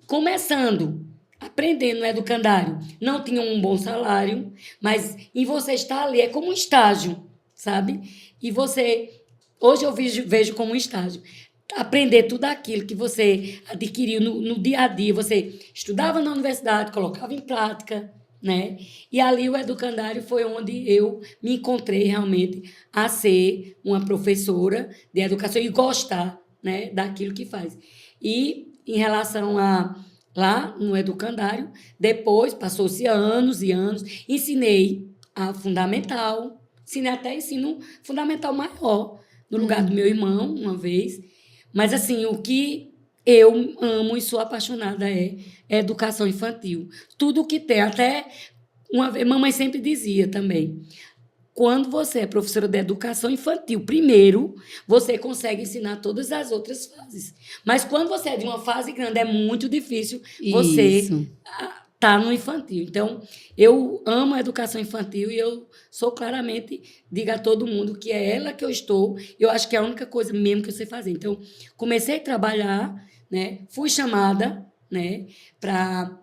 começando, aprendendo no educandário, não tinha um bom salário, mas em você estar ali é como um estágio, sabe? E você, hoje eu vejo como um estágio. Aprender tudo aquilo que você adquiriu no dia a dia, você estudava na universidade, colocava em prática, né? E ali o educandário foi onde eu me encontrei realmente a ser uma professora de educação e gostar, né, daquilo que faz. E em relação a lá no educandário, depois passou-se anos e anos, ensinei a fundamental, ensinei até ensino fundamental maior, no lugar do meu irmão, uma vez. Mas assim, o que eu amo e sou apaixonada é educação infantil. Tudo que tem, até uma vez, mamãe sempre dizia também, quando você é professora de educação infantil, primeiro, você consegue ensinar todas as outras fases. Mas quando você é de uma fase grande, é muito difícil você Isso. estar no infantil. Então, eu amo a educação infantil e eu sou claramente, digo a todo mundo que é ela que eu estou, eu acho que é a única coisa mesmo que eu sei fazer. Então, comecei a trabalhar, né, fui chamada, né, para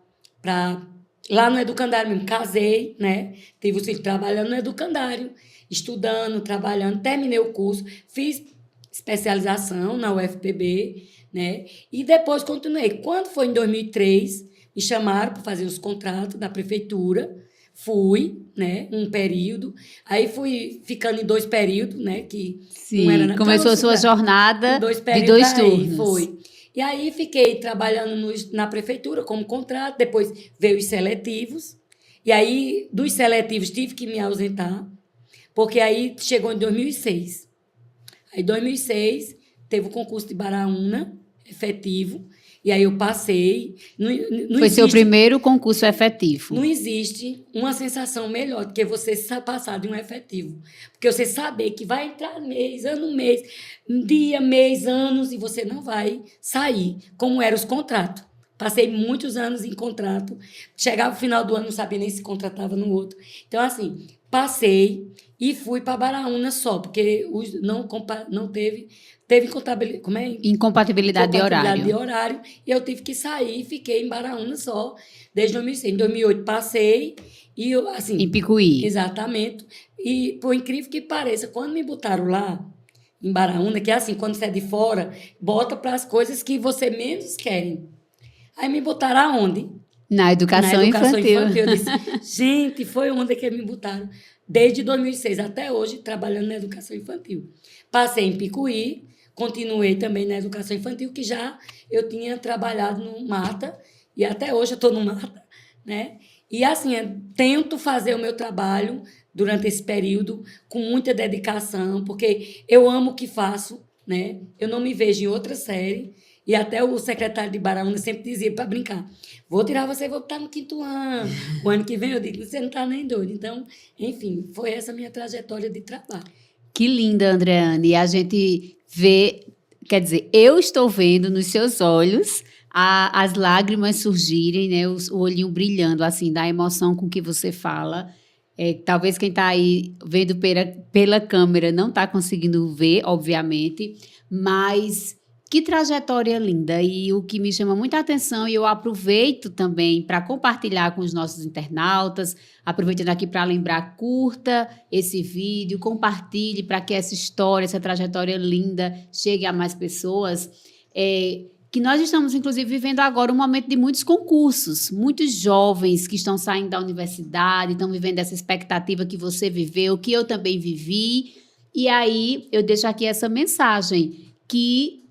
lá no educandário mesmo, casei, né? Tive os filhos trabalhando no educandário, estudando, trabalhando, terminei o curso, fiz especialização na UFPB, né? E depois continuei. Quando foi em 2003, me chamaram para fazer os contratos da prefeitura, fui, né? Um período, aí fui ficando em 2 períodos, né? Que um era Sim, começou a sua em jornada 2 de períodos 2 aí, turnos. foi. E aí fiquei trabalhando na prefeitura como contrato, depois veio os seletivos, e aí dos seletivos tive que me ausentar, porque aí chegou em 2006. Aí em 2006 teve o concurso de Baraúna, efetivo, e aí eu passei. Não, não Foi seu existe primeiro concurso efetivo. não existe uma sensação melhor do que você passar de um efetivo. Porque você saber que vai entrar mês, dia, mês, anos, e você não vai sair, como eram os contratos. Passei muitos anos em contrato. Chegava o final do ano, não sabia nem se contratava no outro. Então, assim, passei e fui para Baraúna só, porque não teve contabilidade. Como é? Incompatibilidade de Incompatibilidade de horário. horário, e eu tive que sair e fiquei em Baraúna só, desde 2006. Em 2008 passei, e eu, Em assim, Picuí. exatamente, e por incrível que pareça, quando me botaram lá, em Baraúna, que é assim, quando você é de fora, bota para as coisas que você menos querem. Aí me botaram aonde? Na Na educação educação infantil. infantil. Eu disse, gente, foi onde que me botaram. Desde 2006 até hoje, trabalhando na educação infantil. Passei em Picuí, continuei também na educação infantil, que já eu tinha trabalhado no Mata, e até hoje eu estou no Mata, né? E assim, tento fazer o meu trabalho durante esse período com muita dedicação, porque eu amo o que faço, né? Eu não me vejo em outra série, e até o secretário de Baraúna sempre dizia para brincar, vou tirar você e vou botar no 5º ano. O ano que vem eu digo, você não está nem doido. Então, enfim, foi essa minha trajetória de trabalho. Que linda, Andreane. E a gente vê, quer dizer, eu estou vendo nos seus olhos as lágrimas surgirem, né? O olhinho brilhando, assim, da emoção com que você fala. Talvez quem está aí vendo pela câmera não está conseguindo ver, obviamente, mas que trajetória linda. E o que me chama muita atenção, e eu aproveito também para compartilhar com os nossos internautas, aproveitando aqui para lembrar, curta esse vídeo, compartilhe para que essa história, essa trajetória linda chegue a mais pessoas. Que nós estamos, inclusive, vivendo agora um momento de muitos concursos, muitos jovens que estão saindo da universidade, estão vivendo essa expectativa que você viveu, que eu também vivi. E aí, eu deixo aqui essa mensagem, que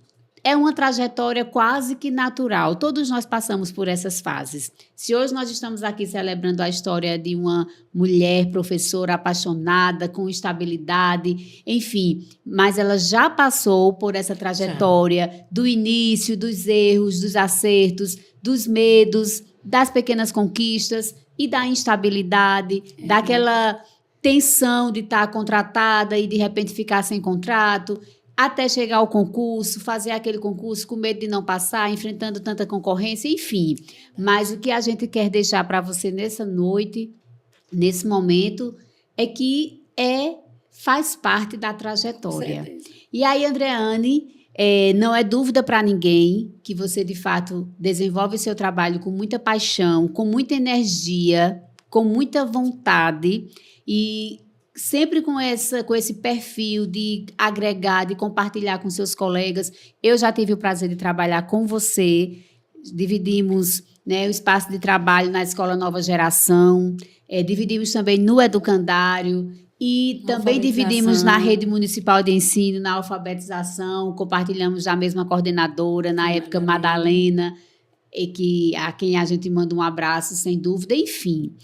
é uma trajetória quase que natural. Todos nós passamos por essas fases. Se hoje nós estamos aqui celebrando a história de uma mulher professora apaixonada, com estabilidade, enfim, mas ela já passou por essa trajetória do início, dos erros, dos acertos, dos medos, das pequenas conquistas e da instabilidade, daquela tensão de estar contratada e de repente ficar sem contrato, até chegar ao concurso, fazer aquele concurso com medo de não passar, enfrentando tanta concorrência, enfim. Mas o que a gente quer deixar para você nessa noite, nesse momento, é que faz parte da trajetória. E aí, Andreane, não é dúvida para ninguém que você, de fato, desenvolve seu trabalho com muita paixão, com muita energia, com muita vontade e sempre com esse perfil de agregar, de compartilhar com seus colegas. Eu já tive o prazer de trabalhar com você, dividimos, né, o espaço de trabalho na Escola Nova Geração, dividimos também no Educandário e também dividimos na Rede Municipal de Ensino, na alfabetização, compartilhamos a mesma coordenadora, na época Madalena, a quem a gente manda um abraço, sem dúvida, enfim.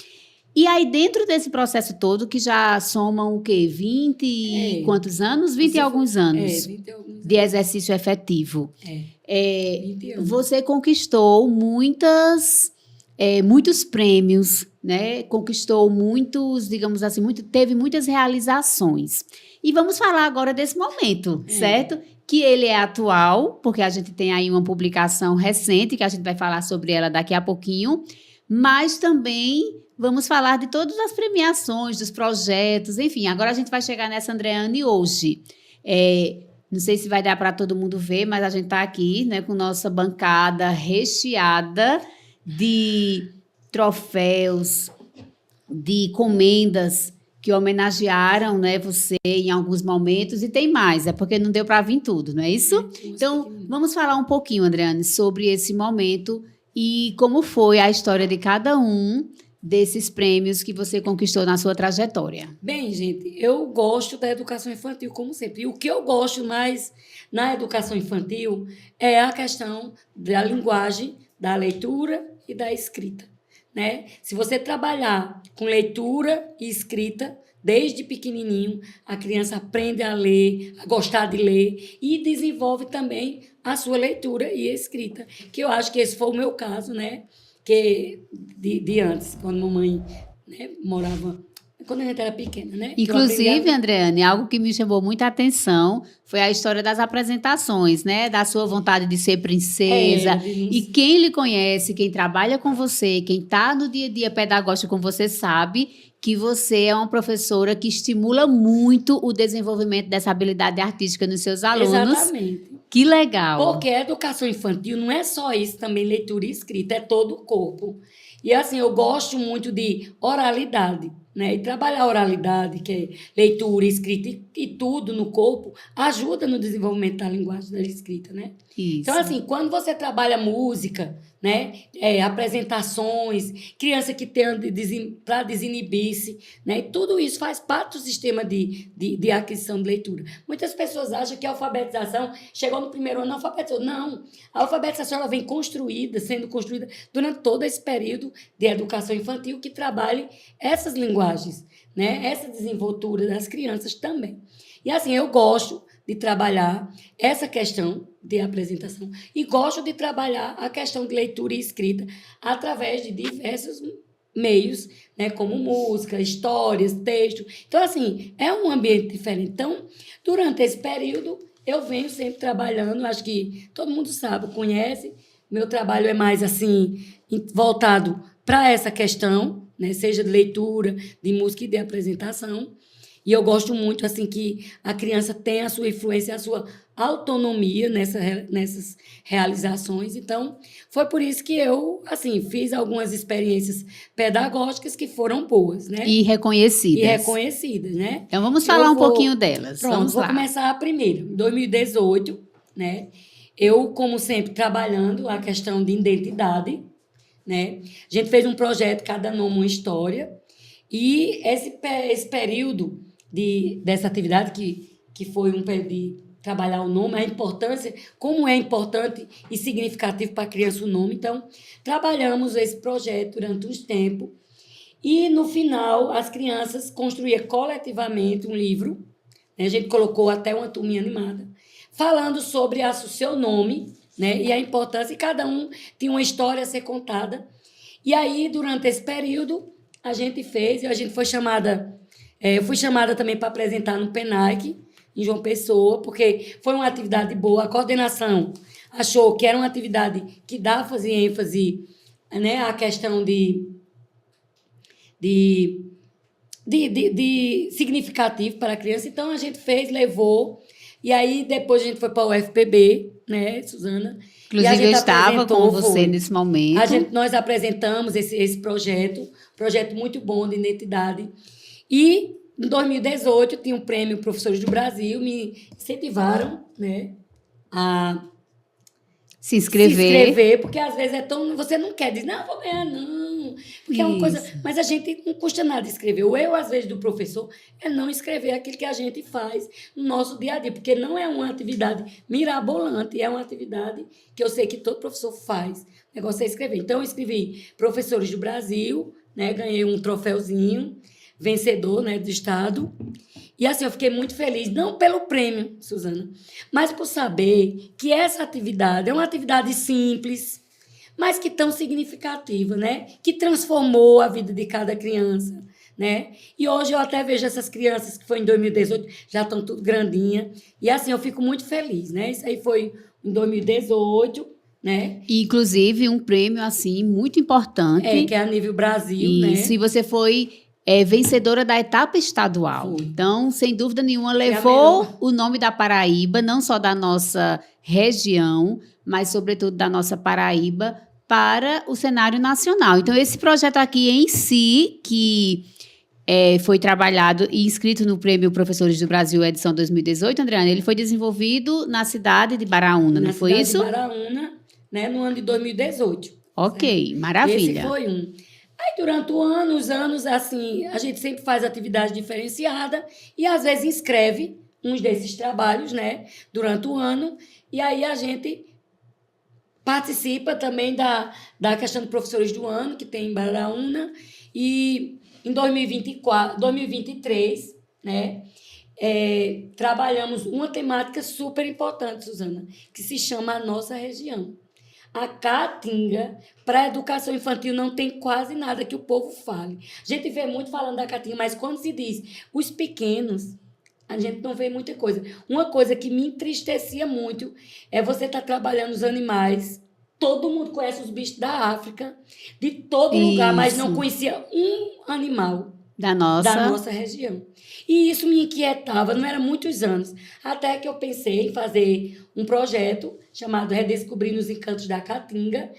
E aí, dentro desse processo todo, que já somam o quê? 20 e quantos anos? 20 e alguns anos. 20 e alguns anos. De exercício efetivo. 20 anos. Você conquistou muitos prêmios, né? Conquistou muitos, digamos assim, teve muitas realizações. E vamos falar agora desse momento, certo? Que ele é atual, porque a gente tem aí uma publicação recente, que a gente vai falar sobre ela daqui a pouquinho, mas também vamos falar de todas as premiações, dos projetos, enfim. Agora a gente vai chegar nessa Andreane hoje. Não sei se vai dar para todo mundo ver, mas a gente está aqui, né, com nossa bancada recheada de troféus, de comendas que homenagearam, né, você em alguns momentos, e tem mais, porque não deu para vir tudo, não é isso? Então, vamos falar um pouquinho, Andreane, sobre esse momento e como foi a história de cada um desses prêmios que você conquistou na sua trajetória. Bem, gente, eu gosto da educação infantil, como sempre. E o que eu gosto mais na educação infantil é a questão da linguagem, da leitura e da escrita, né? Se você trabalhar com leitura e escrita, desde pequenininho, a criança aprende a ler, a gostar de ler e desenvolve também a sua leitura e escrita, que eu acho que esse foi o meu caso, né? Que de antes, quando a mamãe, né, morava, quando a gente era pequena, né? Inclusive, Andreane, algo que me chamou muita atenção foi a história das apresentações, né? Da sua vontade de ser princesa. E quem lhe conhece, quem trabalha com você, quem está no dia a dia pedagógico com você, sabe que você é uma professora que estimula muito o desenvolvimento dessa habilidade artística nos seus alunos. Exatamente. Que legal. Porque a educação infantil não é só isso, também leitura e escrita, é todo o corpo. E assim, eu gosto muito de oralidade, né? E trabalhar a oralidade, que é leitura, escrita e tudo no corpo, ajuda no desenvolvimento da linguagem da escrita, né? Isso. Então, assim, quando você trabalha música, né? Apresentações, criança que tem para desinibir-se, né? E tudo isso faz parte do sistema de aquisição de leitura. Muitas pessoas acham que a alfabetização chegou no primeiro ano, alfabetizou. Não, a alfabetização ela vem sendo construída durante todo esse período de educação infantil que trabalhe essas linguagens, né? Essa desenvoltura das crianças também. E assim, eu gosto de trabalhar essa questão de apresentação e gosto de trabalhar a questão de leitura e escrita através de diversos meios, né, como música, histórias, texto. Então, assim, é um ambiente diferente. Então, durante esse período, eu venho sempre trabalhando, acho que todo mundo sabe, conhece, meu trabalho é mais, assim, voltado para essa questão, né, seja de leitura, de música e de apresentação. E eu gosto muito, assim, que a criança tenha a sua influência, a sua autonomia nessas realizações. Então, foi por isso que eu, assim, fiz algumas experiências pedagógicas que foram boas, né? E reconhecidas. Né? Então, vamos falar um pouquinho delas. Pronto, vou começar a primeira. Em 2018, né? Eu, como sempre, trabalhando a questão de identidade, né? A gente fez um projeto, Cada Nome Uma História, e esse período dessa atividade, que foi um período de trabalhar o nome, a importância, como é importante e significativo para a criança o nome. Então, trabalhamos esse projeto durante uns tempos. E, no final, as crianças construíam coletivamente um livro, né? A gente colocou até uma turminha animada, falando sobre o seu nome, né? E a importância, e cada um tinha uma história a ser contada. E aí, durante esse período, a gente foi chamada, eu fui chamada também para apresentar no PENAIC, em João Pessoa, porque foi uma atividade boa. A coordenação achou que era uma atividade que fazia ênfase, né, à questão de significativo para a criança. Então, a gente levou, e aí depois a gente foi para o UFPB, né, Suzana? Inclusive, eu estava com você nesse momento. Nós apresentamos esse projeto muito bom de identidade. E, em 2018, tinha um prêmio Professores do Brasil, me incentivaram, né, a se inscrever, porque às vezes você não quer dizer, não, vou ganhar, não. Porque é uma coisa. Mas a gente não custa nada escrever. O erro, às vezes, do professor é não escrever aquilo que a gente faz no nosso dia a dia, porque não é uma atividade mirabolante, é uma atividade que eu sei que todo professor faz. O negócio é escrever. Então, eu escrevi Professores do Brasil, né? Ganhei um troféuzinho, vencedor, né, do estado. E assim, eu fiquei muito feliz, não pelo prêmio, Suzana, mas por saber que essa atividade é uma atividade simples, mas que tão significativa, né? Que transformou a vida de cada criança, né? E hoje eu até vejo essas crianças que foi em 2018, já estão tudo grandinha. E assim, eu fico muito feliz, né? Isso aí foi em 2018, né? E, inclusive, um prêmio, assim, muito importante. Que é a nível Brasil, né? Isso, e você foi vencedora da etapa estadual. Foi. Então, sem dúvida nenhuma, levou o nome da Paraíba, não só da nossa região, mas, sobretudo, da nossa Paraíba, para o cenário nacional. Então, esse projeto aqui em si, que foi trabalhado e inscrito no Prêmio Professores do Brasil, edição 2018, Andreana, ele foi desenvolvido na cidade de Baraúna, não foi isso? Na cidade de Baraúna, né, no ano de 2018. Ok, certo? Maravilha. Esse foi um. Aí, durante os anos, assim, a gente sempre faz atividade diferenciada e, às vezes, inscreve uns desses trabalhos, né, durante o ano, e aí a gente participa também da questão de professores do ano, que tem em Baraúna, e em 2023, né, trabalhamos uma temática super importante, Suzana, que se chama A Nossa Região. A Caatinga, para a educação infantil, não tem quase nada que o povo fale. A gente vê muito falando da Caatinga, mas quando se diz os pequenos, a gente não vê muita coisa. Uma coisa que me entristecia muito é você estar trabalhando os animais. Todo mundo conhece os bichos da África, de todo lugar, mas não conhecia um animal da nossa região. E isso me inquietava, não era muitos anos, até que eu pensei em fazer um projeto chamado Redescobrindo os Encantos da Caatinga,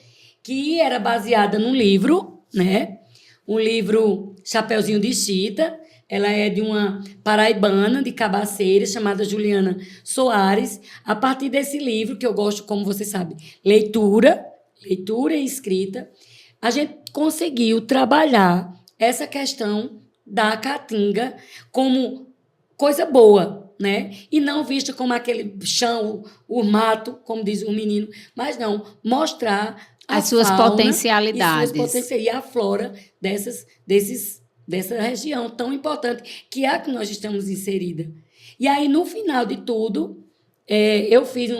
que era baseada num livro, né? Um livro Chapeuzinho de Chita. Ela é de uma paraibana de Cabaceiras, chamada Juliana Soares. A partir desse livro, que eu gosto, como você sabe, leitura e escrita, a gente conseguiu trabalhar essa questão da Caatinga como coisa boa, né? E não vista como aquele chão, o mato, como diz o menino, mas não, mostrar as suas potencialidades. E a flora dessa região tão importante, que é a que nós estamos inserida. E aí, no final de tudo, eu fiz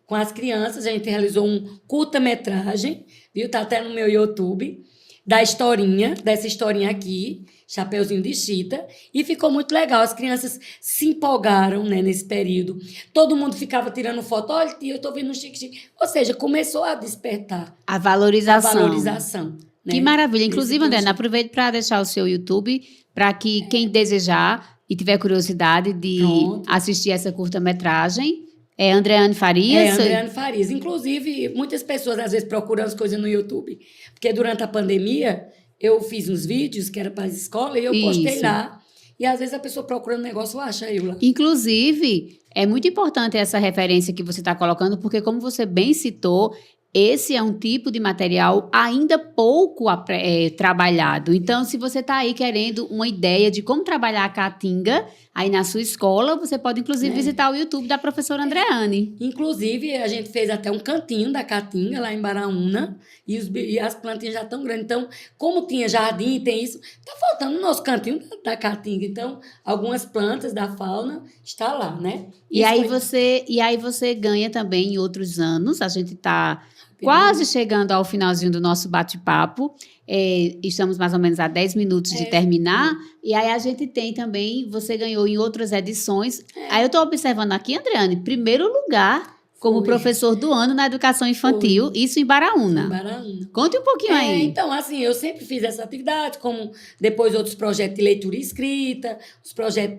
com as crianças, a gente realizou um curta-metragem, viu? Tá até no meu YouTube, dessa historinha aqui, Chapeuzinho de Chita, e ficou muito legal. As crianças se empolgaram, né, nesse período. Todo mundo ficava tirando foto. Olha, tia, eu estou vendo um chique-chique. Ou seja, começou a despertar a valorização. Né? Que maravilha. Inclusive, Andréana, aproveito para deixar o seu YouTube para que quem desejar e tiver curiosidade de assistir essa curta-metragem, é Andreane Farias? Andreane Farias. Inclusive, muitas pessoas às vezes procuram as coisas no YouTube, porque durante a pandemia eu fiz uns vídeos que era para as escolas e eu postei lá. E às vezes a pessoa procurando negócio acha eu lá. Inclusive, é muito importante essa referência que você está colocando, porque como você bem citou, esse é um tipo de material ainda pouco trabalhado. Então, se você está aí querendo uma ideia de como trabalhar a Caatinga, aí na sua escola, você pode, inclusive, visitar o YouTube da professora Andreane. Inclusive, a gente fez até um cantinho da Caatinga, lá em Baraúna, e as plantinhas já estão grandes. Então, como tinha jardim, tem isso, está faltando o nosso cantinho da Caatinga. Então, algumas plantas da fauna está lá, né? E aí você ganha também em outros anos. A gente está quase chegando ao finalzinho do nosso bate-papo. Estamos mais ou menos a 10 minutos de terminar. E aí a gente tem também, você ganhou em outras edições. Aí eu estou observando aqui, Andreane, primeiro lugar como professor do ano na educação infantil, isso em Baraúna. Em Baraúna. Conte um pouquinho aí. Então, assim, eu sempre fiz essa atividade, como depois outros projetos de leitura e escrita, os projetos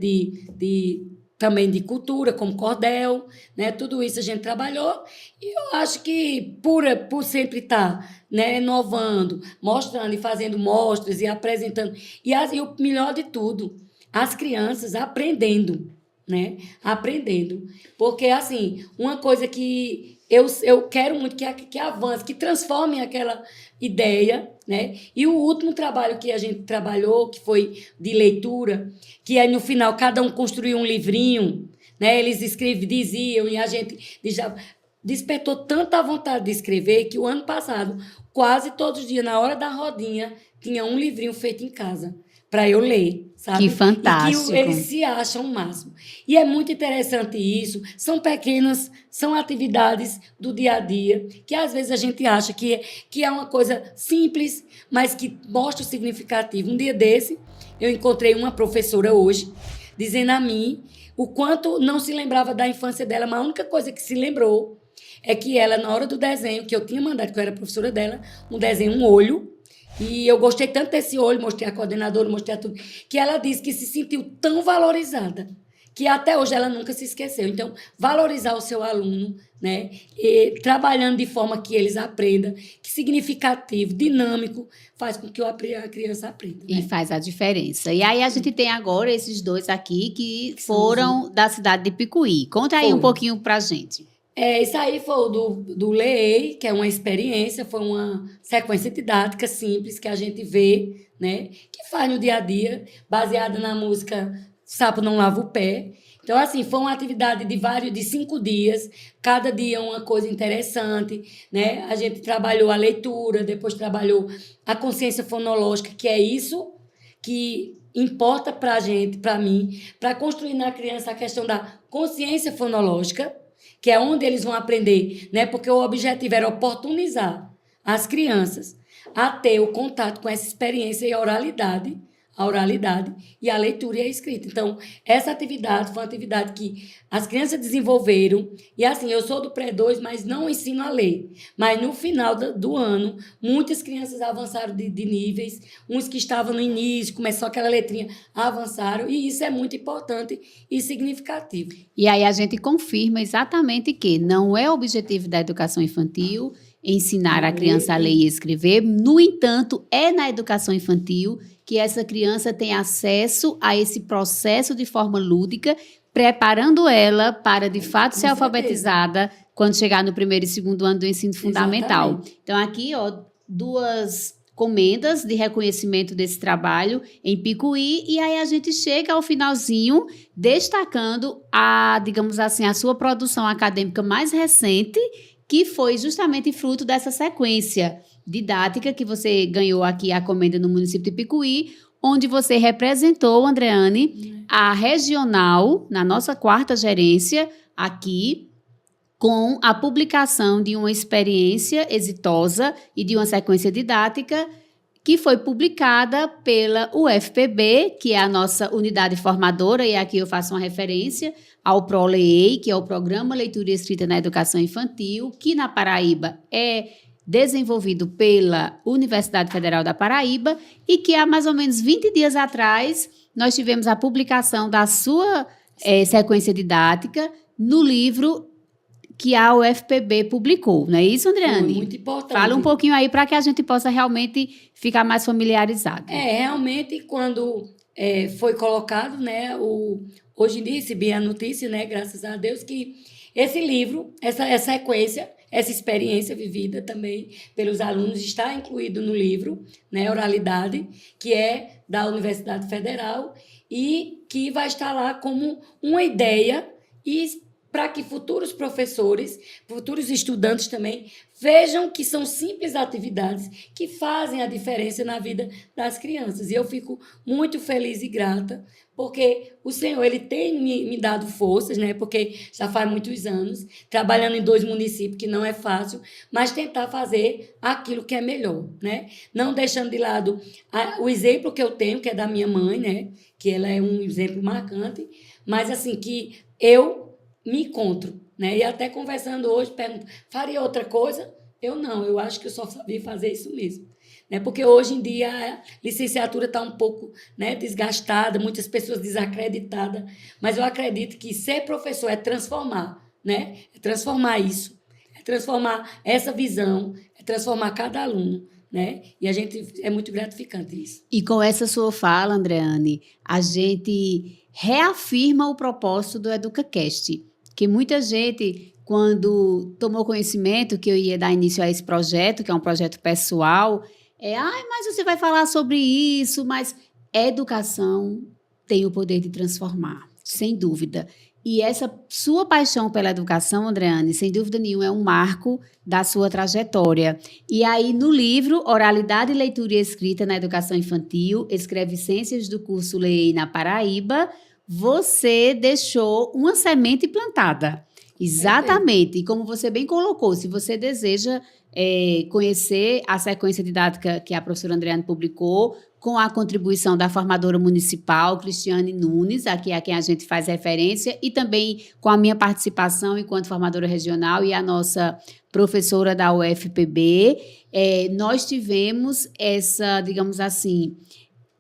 também de cultura, como cordel, né? Tudo isso a gente trabalhou. E eu acho que por sempre estar, né, inovando, mostrando e fazendo mostras e apresentando. E o melhor de tudo, as crianças aprendendo, né? Aprendendo. Porque, assim, uma coisa que eu quero muito que avance, que transforme aquela ideia, né? E o último trabalho que a gente trabalhou, que foi de leitura, que aí no final cada um construiu um livrinho, né? Eles diziam, e a gente já despertou tanta vontade de escrever que o ano passado, quase todos os dias, na hora da rodinha, tinha um livrinho feito em casa para eu ler, sabe? Que fantástico. E que eles se acham o máximo. E é muito interessante isso. São atividades do dia a dia, que às vezes a gente acha que é uma coisa simples, mas que mostra o significativo. Um dia desse, eu encontrei uma professora hoje, dizendo a mim o quanto não se lembrava da infância dela, mas a única coisa que se lembrou é que ela, na hora do desenho, que eu tinha mandado, que eu era professora dela, um desenho, um olho, e eu gostei tanto desse olho, mostrei a coordenadora, mostrei a tudo, que ela disse que se sentiu tão valorizada, que até hoje ela nunca se esqueceu. Então, valorizar o seu aluno, né? E trabalhando de forma que eles aprendam, que significativo, dinâmico, faz com que a criança aprenda. Né? E faz a diferença. E aí a gente tem agora esses dois aqui que foram da cidade de Picuí. Conta aí um pouquinho pra gente. Isso aí foi o do LEEI, que é uma experiência, foi uma sequência didática simples que a gente vê, né? Que faz no dia a dia, baseada na música Sapo Não Lava o Pé. Então, assim, foi uma atividade de 5 dias, cada dia uma coisa interessante, né? A gente trabalhou a leitura, depois trabalhou a consciência fonológica, que é isso que importa para a gente, para mim, para construir na criança a questão da consciência fonológica, que é onde eles vão aprender, né? Porque o objetivo era oportunizar as crianças a ter o contato com essa experiência e a oralidade e a leitura e a escrita. Então, essa atividade foi uma atividade que as crianças desenvolveram. E assim, eu sou do pré-2, mas não ensino a ler. Mas no final do ano, muitas crianças avançaram de níveis. Uns que estavam no início, começou aquela letrinha, avançaram. E isso é muito importante e significativo. E aí a gente confirma exatamente que não é o objetivo da educação infantil ensinar a criança a ler e escrever. No entanto, é na educação infantil que essa criança tem acesso a esse processo de forma lúdica, preparando ela para, de fato, ser alfabetizada quando chegar no 1º e 2º ano do ensino fundamental. Exatamente. Então, aqui, 2 comendas de reconhecimento desse trabalho em Picuí, e aí a gente chega ao finalzinho destacando digamos assim, a sua produção acadêmica mais recente, que foi justamente fruto dessa sequência didática que você ganhou aqui a comenda no município de Picuí, onde você representou, Andreane, a regional, na nossa 4ª gerência, aqui, com a publicação de uma experiência exitosa e de uma sequência didática que foi publicada pela UFPB, que é a nossa unidade formadora, e aqui eu faço uma referência ao ProLEI, que é o Programa Leitura e Escrita na Educação Infantil, que na Paraíba é desenvolvido pela Universidade Federal da Paraíba e que há mais ou menos 20 dias atrás nós tivemos a publicação da sua sequência didática no livro que a UFPB publicou, não é isso, Andreane? Muito importante. Fala um pouquinho aí para que a gente possa realmente ficar mais familiarizado. Realmente, quando foi colocado, né, hoje em dia recebi a notícia, né, graças a Deus, que esse livro, essa sequência, essa experiência vivida também pelos alunos está incluído no livro, né, Oralidade, que é da Universidade Federal, e que vai estar lá como uma ideia e para que futuros professores, futuros estudantes também, vejam que são simples atividades que fazem a diferença na vida das crianças. E eu fico muito feliz e grata, porque o Senhor ele tem me dado forças, né? Porque já faz muitos anos, trabalhando em 2 municípios, que não é fácil, mas tentar fazer aquilo que é melhor, né? Não deixando de lado o exemplo que eu tenho, que é da minha mãe, né? Que ela é um exemplo marcante, mas assim, que eu me encontro, né? E até conversando hoje, pergunto, faria outra coisa? Eu não, eu acho que eu só sabia fazer isso mesmo. Né? Porque hoje em dia a licenciatura está um pouco, né, desgastada, muitas pessoas desacreditadas, mas eu acredito que ser professor é transformar, né? É transformar isso, é transformar essa visão, é transformar cada aluno. Né? E a gente é muito gratificante isso. E com essa sua fala, Andreane, a gente reafirma o propósito do EducaCast, que muita gente, quando tomou conhecimento que eu ia dar início a esse projeto, que é um projeto pessoal, mas você vai falar sobre isso, mas educação tem o poder de transformar, sem dúvida. E essa sua paixão pela educação, Andreane, sem dúvida nenhuma, é um marco da sua trajetória. E aí, no livro Oralidade, Leitura e Escrita na Educação Infantil, Escrevicências do curso Leei na Paraíba, você deixou uma semente plantada. Exatamente. E como você bem colocou, se você deseja conhecer a sequência didática que a professora Andreane publicou, com a contribuição da formadora municipal, Cristiane Nunes, aqui a quem a gente faz referência, e também com a minha participação enquanto formadora regional e a nossa professora da UFPB, nós tivemos essa, digamos assim,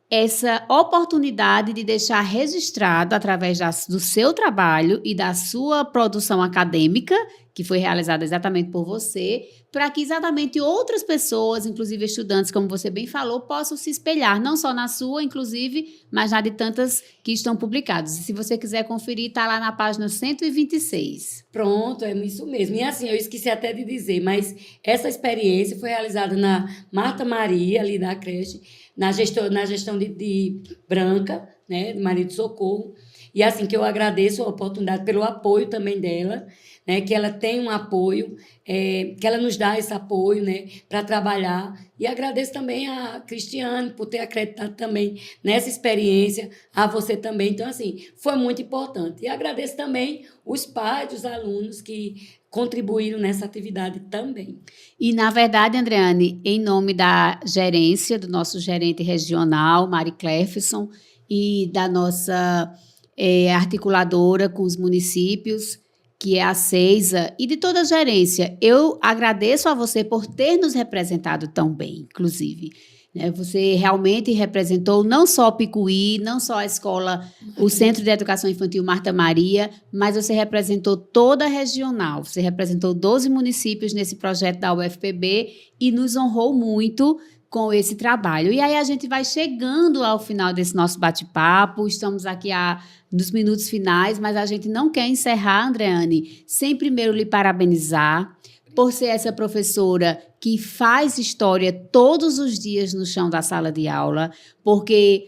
essa oportunidade de deixar registrado, através do seu trabalho e da sua produção acadêmica, que foi realizada exatamente por você, para que exatamente outras pessoas, inclusive estudantes, como você bem falou, possam se espelhar, não só na sua, inclusive, mas na de tantas que estão publicadas. E se você quiser conferir, está lá na página 126. Pronto, é isso mesmo. E assim, eu esqueci até de dizer, mas essa experiência foi realizada na Marta Maria, ali da creche, na gestão de Branca, né, do Maria do Socorro. E assim, que eu agradeço a oportunidade pelo apoio também dela, né, que ela tem um apoio, que ela nos dá esse apoio, né, para trabalhar. E agradeço também a Cristiane por ter acreditado também nessa experiência, a você também. Então, assim, foi muito importante. E agradeço também os pais dos alunos que contribuíram nessa atividade também. E, na verdade, Andreane, em nome da gerência, do nosso gerente regional, Mari Clefson, e da nossa articuladora com os municípios, que é a CEISA, e de toda a gerência, eu agradeço a você por ter nos representado tão bem, inclusive. Você realmente representou não só o Picuí, não só a escola, o Centro de Educação Infantil Marta Maria, mas você representou toda a regional. Você representou 12 municípios nesse projeto da UFPB e nos honrou muito com esse trabalho. E aí a gente vai chegando ao final desse nosso bate-papo, estamos aqui nos minutos finais, mas a gente não quer encerrar, Andreane, sem primeiro lhe parabenizar por ser essa professora que faz história todos os dias no chão da sala de aula, porque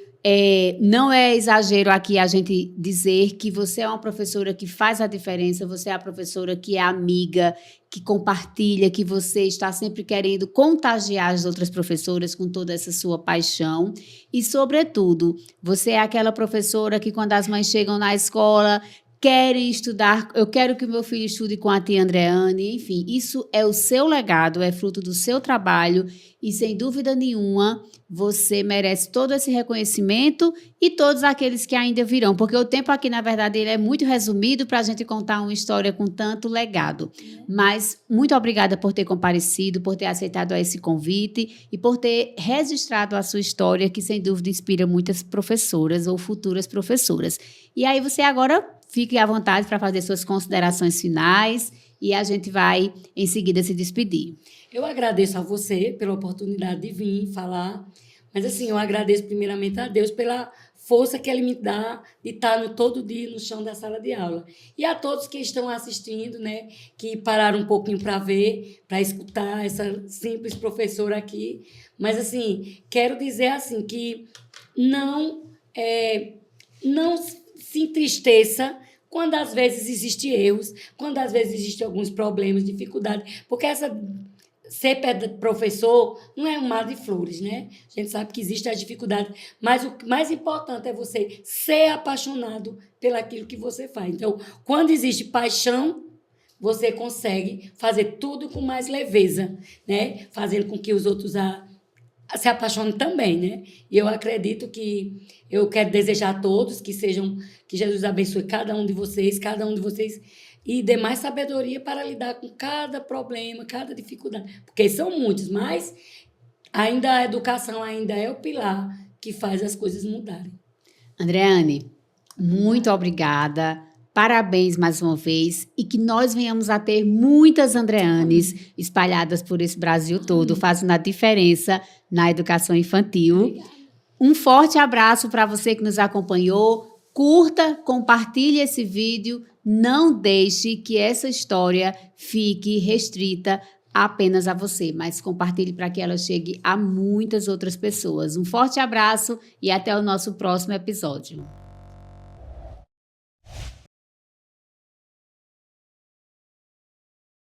não é exagero aqui a gente dizer que você é uma professora que faz a diferença, você é a professora que é amiga, que compartilha, que você está sempre querendo contagiar as outras professoras com toda essa sua paixão. E, sobretudo, você é aquela professora que, quando as mães chegam na escola, querem estudar, eu quero que o meu filho estude com a tia Andreane, enfim, isso é o seu legado, é fruto do seu trabalho e, sem dúvida nenhuma, você merece todo esse reconhecimento e todos aqueles que ainda virão, porque o tempo aqui, na verdade, ele é muito resumido para a gente contar uma história com tanto legado. Mas muito obrigada por ter comparecido, por ter aceitado esse convite e por ter registrado a sua história, que, sem dúvida, inspira muitas professoras ou futuras professoras. E aí você agora fique à vontade para fazer suas considerações finais e a gente vai, em seguida, se despedir. Eu agradeço a você pela oportunidade de vir falar, mas assim, eu agradeço primeiramente a Deus pela força que Ele me dá de estar todo dia no chão da sala de aula. E a todos que estão assistindo, né, que pararam um pouquinho para ver, para escutar essa simples professora aqui. Mas, assim, quero dizer assim que não não se entristeça quando às vezes existem erros, quando às vezes existem alguns problemas, dificuldades, porque ser professor não é um mar de flores, né? A gente sabe que existem as dificuldades, mas o mais importante é você ser apaixonado pelaquilo que você faz. Então, quando existe paixão, você consegue fazer tudo com mais leveza, né? Fazendo com que os outros se apaixonem também, né? E eu acredito que eu quero desejar a todos que Jesus abençoe cada um de vocês, e dê mais sabedoria para lidar com cada problema, cada dificuldade. Porque são muitos, mas ainda a educação ainda é o pilar que faz as coisas mudarem. Andreane, muito obrigada. Parabéns mais uma vez e que nós venhamos a ter muitas Andreanes espalhadas por esse Brasil todo, fazendo a diferença na educação infantil. Obrigada. Um forte abraço para você que nos acompanhou. Curta, compartilhe esse vídeo. Não deixe que essa história fique restrita apenas a você, mas compartilhe para que ela chegue a muitas outras pessoas. Um forte abraço e até o nosso próximo episódio.